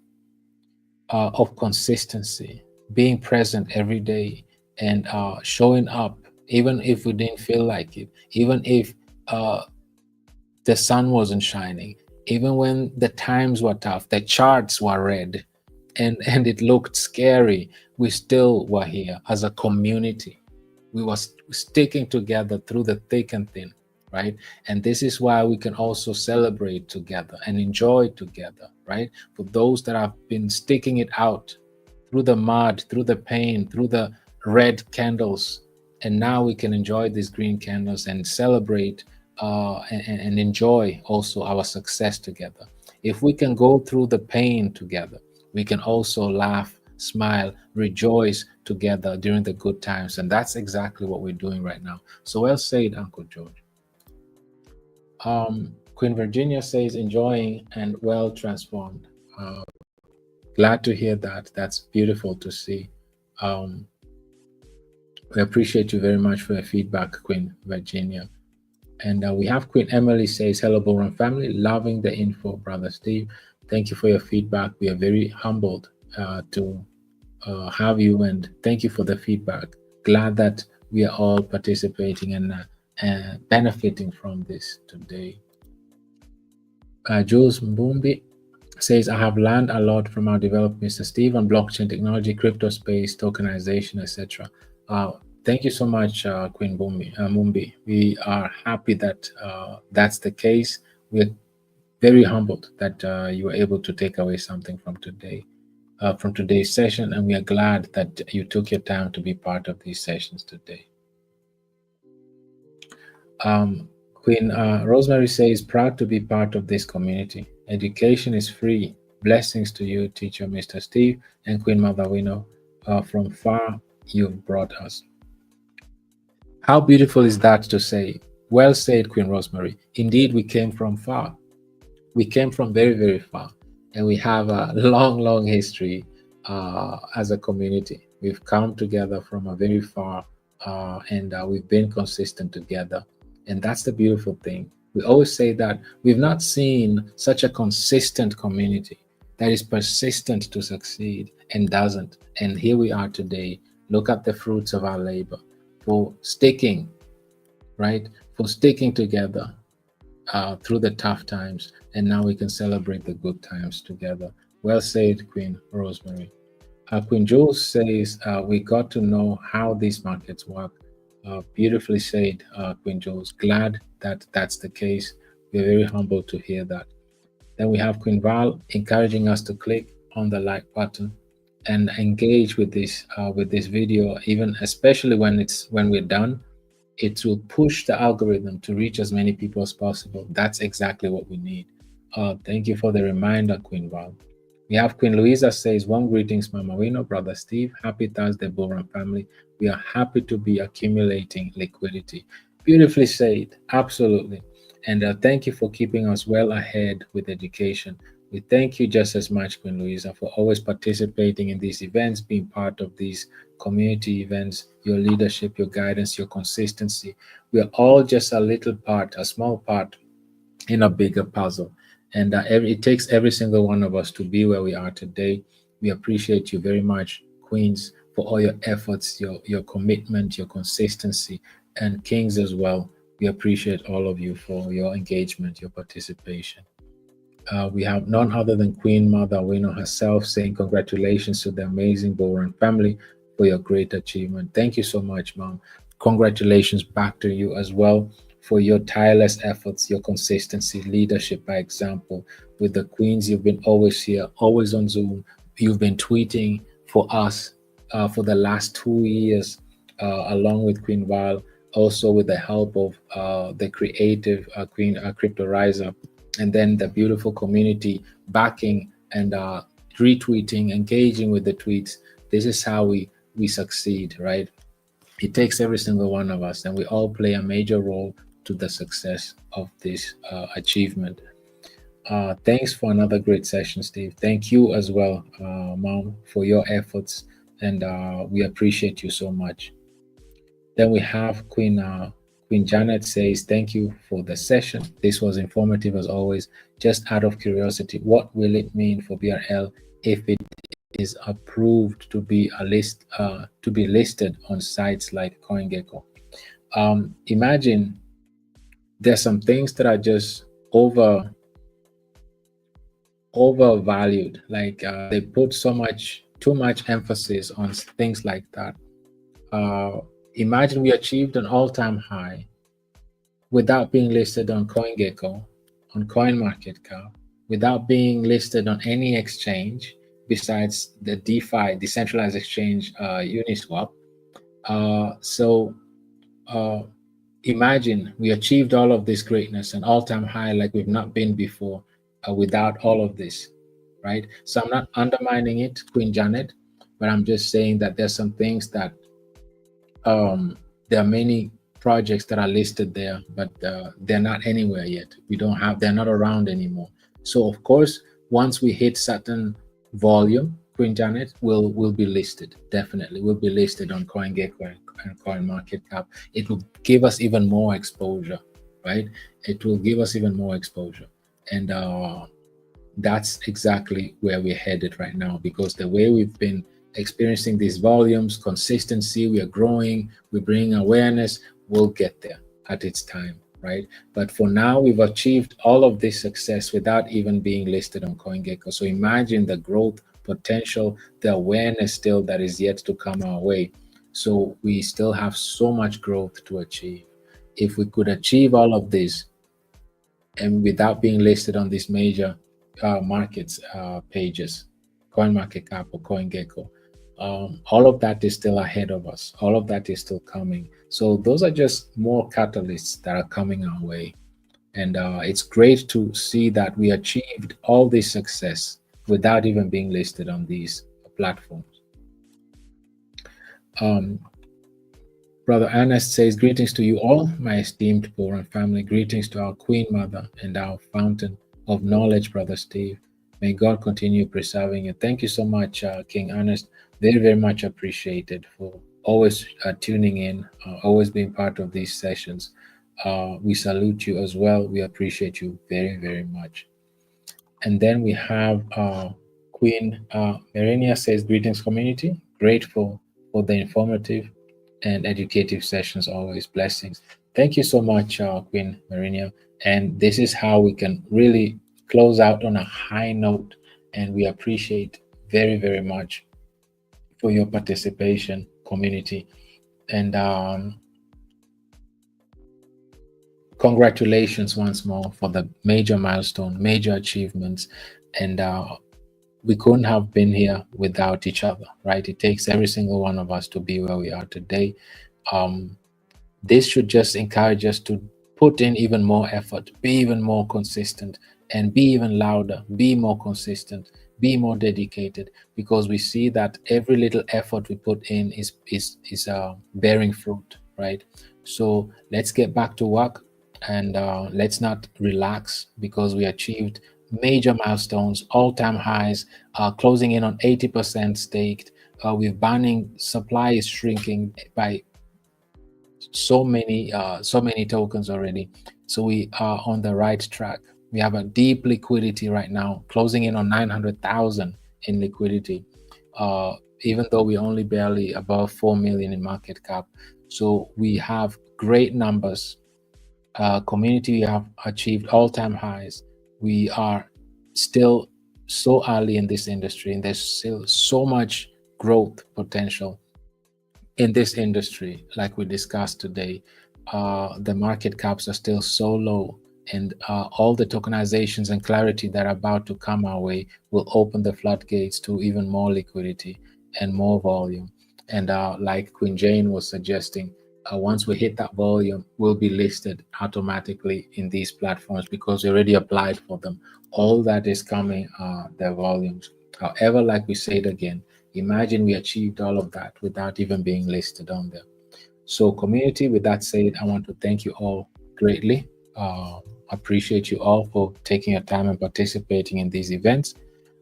of consistency, being present every day, and showing up, even if we didn't feel like it, even if the sun wasn't shining, even when the times were tough, the charts were red, and it looked scary. We still were here as a community. We were sticking together through the thick and thin, right? And this is why we can also celebrate together and enjoy together, right? For those that have been sticking it out through the mud, through the pain, through the red candles, and now we can enjoy these green candles and celebrate and enjoy also our success together. If we can go through the pain together, we can also laugh, smile, rejoice together during the good times. And that's exactly what we're doing right now. So well said, Uncle George. Queen Virginia says, enjoying and well transformed. Glad to hear that. That's beautiful to see. We appreciate you very much for your feedback, Queen Virginia. And we have Queen Emily says, hello, BULLRUN family. Loving the info, Brother Steve. Thank you for your feedback. We are very humbled to have you, and thank you for the feedback. Glad that we are all participating and benefiting from this today. Jules Mbumbi says, I have learned a lot from our developer, Mr. Steve, on blockchain technology, crypto space, tokenization, etc. Thank you so much, Queen Mumbi. We are happy that that's the case. We're very humbled that you were able to take away something from today, from today's session, and we are glad that you took your time to be part of these sessions today. Queen Rosemary says, proud to be part of this community. Education is free. Blessings to you, teacher Mr. Steve, and Queen Mother Wino. From far you've brought us. How beautiful is that to say? Well said, Queen Rosemary. Indeed, we came from far. We came from very, very far. And we have a long, long history as a community. We've come together from a very far, and we've been consistent together. And that's the beautiful thing. We always say that we've not seen such a consistent community that is persistent to succeed and doesn't. And here we are today. Look at the fruits of our labor for sticking, right? For sticking together through the tough times. And now we can celebrate the good times together. Well said, Queen Rosemary. Queen Jules says, we got to know how these markets work. Beautifully said, Queen Jules. Glad that that's the case. We're very humbled to hear that. Then we have Queen Val encouraging us to click on the like button and engage with this video, even especially when we're done. It will push the algorithm to reach as many people as possible. That's exactly what we need. Thank you for the reminder, Queen Val. We have Queen Louisa says, warm greetings, Mama Wino, Brother Steve. Happy Thursday, BULLRUN family. We are happy to be accumulating liquidity. Beautifully said. Absolutely. And thank you for keeping us well ahead with education. We thank you just as much, Queen Louisa, for always participating in these events, being part of these community events, your leadership, your guidance, your consistency. We are all just a little part, a small part in a bigger puzzle. And it takes every single one of us to be where we are today. We appreciate you very much, Queens, for all your efforts, your commitment, your consistency, and Kings as well. We appreciate all of you for your engagement, your participation. We have none other than Queen Mother Wino herself saying congratulations to the amazing BULLRUN family for your great achievement. Thank you so much, Mom. Congratulations back to you as well for your tireless efforts, your consistency, leadership by example. With the Queens, you've been always here, always on Zoom. You've been tweeting for us for the last 2 years, along with Queen Val, also with the help of the creative Queen Crypto Rise Up, and then the beautiful community backing and retweeting, engaging with the tweets. This is how we succeed, right? It takes every single one of us, and we all play a major role to the success of this achievement. Thanks for another great session, Steve. Thank you as well, Mom, for your efforts, and we appreciate you so much. Then we have Queen Janet says, thank you for the session. This was informative as always. Just out of curiosity, what will it mean for BRL if it is approved to be listed on sites like CoinGecko? Imagine there's some things that are just overvalued. Like they put too much emphasis on things like that. Imagine we achieved an all-time high without being listed on CoinGecko, on CoinMarketCap, without being listed on any exchange besides the DeFi, decentralized exchange, Uniswap. Imagine we achieved all of this greatness, an all-time high like we've not been before, without all of this, right? So I'm not undermining it, Queen Janet, but I'm just saying that there's some things that there are many projects that are listed there, but they're not anywhere yet. They're not around anymore. So of course, once we hit certain volume, Queen Janet will be listed. Definitely, will be listed on CoinGecko and CoinMarketCap. It will give us even more exposure, right? It will give us even more exposure, and that's exactly where we're headed right now. Because the way we've been experiencing these volumes, consistency, we are growing, we're bringing awareness, we'll get there at its time, right? But for now, we've achieved all of this success without even being listed on CoinGecko. So imagine the growth potential, the awareness still that is yet to come our way. So we still have so much growth to achieve. If we could achieve all of this and without being listed on these major markets pages, CoinMarketCap or CoinGecko, all of that is still ahead of us. All of that is still coming. So those are just more catalysts that are coming our way. And it's great to see that we achieved all this success without even being listed on these platforms. Brother Ernest says, greetings to you all, my esteemed BULLRUN family. Greetings to our Queen Mother and our fountain of knowledge, Brother Steve. May God continue preserving you. Thank you so much, King Ernest. Very, very much appreciated for always tuning in, always being part of these sessions. We salute you as well. We appreciate you very, very much. And then we have Queen Marina says, greetings, community. Grateful for the informative and educative sessions, always blessings. Thank you so much, Queen Marina. And this is how we can really close out on a high note. And we appreciate very, very much for your participation, community. And congratulations once more for the major milestone, major achievements. And we couldn't have been here without each other, right? It takes every single one of us to be where we are today. This should just encourage us to put in even more effort, be even more consistent, and be even louder, be more consistent, be more dedicated, because we see that every little effort we put in is bearing fruit, right? So let's get back to work, and let's not relax, because we achieved major milestones, all-time highs, closing in on 80% staked. With banning, supply is shrinking by so many tokens already. So we are on the right track. We have a deep liquidity right now, closing in on 900,000 in liquidity, even though we only barely above 4 million in market cap. So we have great numbers. Community, we have achieved all-time highs. We are still so early in this industry, and there's still so much growth potential in this industry. Like we discussed today, the market caps are still so low, and all the tokenizations and clarity that are about to come our way will open the floodgates to even more liquidity and more volume. And like Queen Jane was suggesting, once we hit that volume, we'll be listed automatically in these platforms because we already applied for them. All that is coming, their volumes. However, like we said again, imagine we achieved all of that without even being listed on there. So, community, with that said, I want to thank you all greatly. Appreciate you all for taking your time and participating in these events.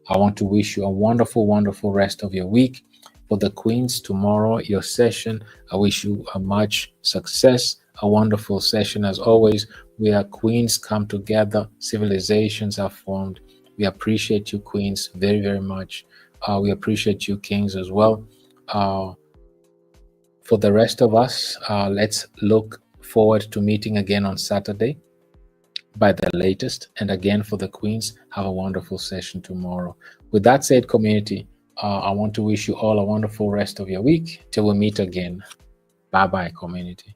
I want to wish you a wonderful, wonderful rest of your week. For the Queens, tomorrow, your session, I wish you a much success, a wonderful session as always. Where Queens come together, civilizations are formed. We appreciate you, Queens, very, very much. We appreciate you, Kings, as well. For the rest of us, let's look forward to meeting again on Saturday by the latest. And again, for the Queens, have a wonderful session tomorrow. With that said, community, I want to wish you all a wonderful rest of your week till we meet again. Bye-bye, community.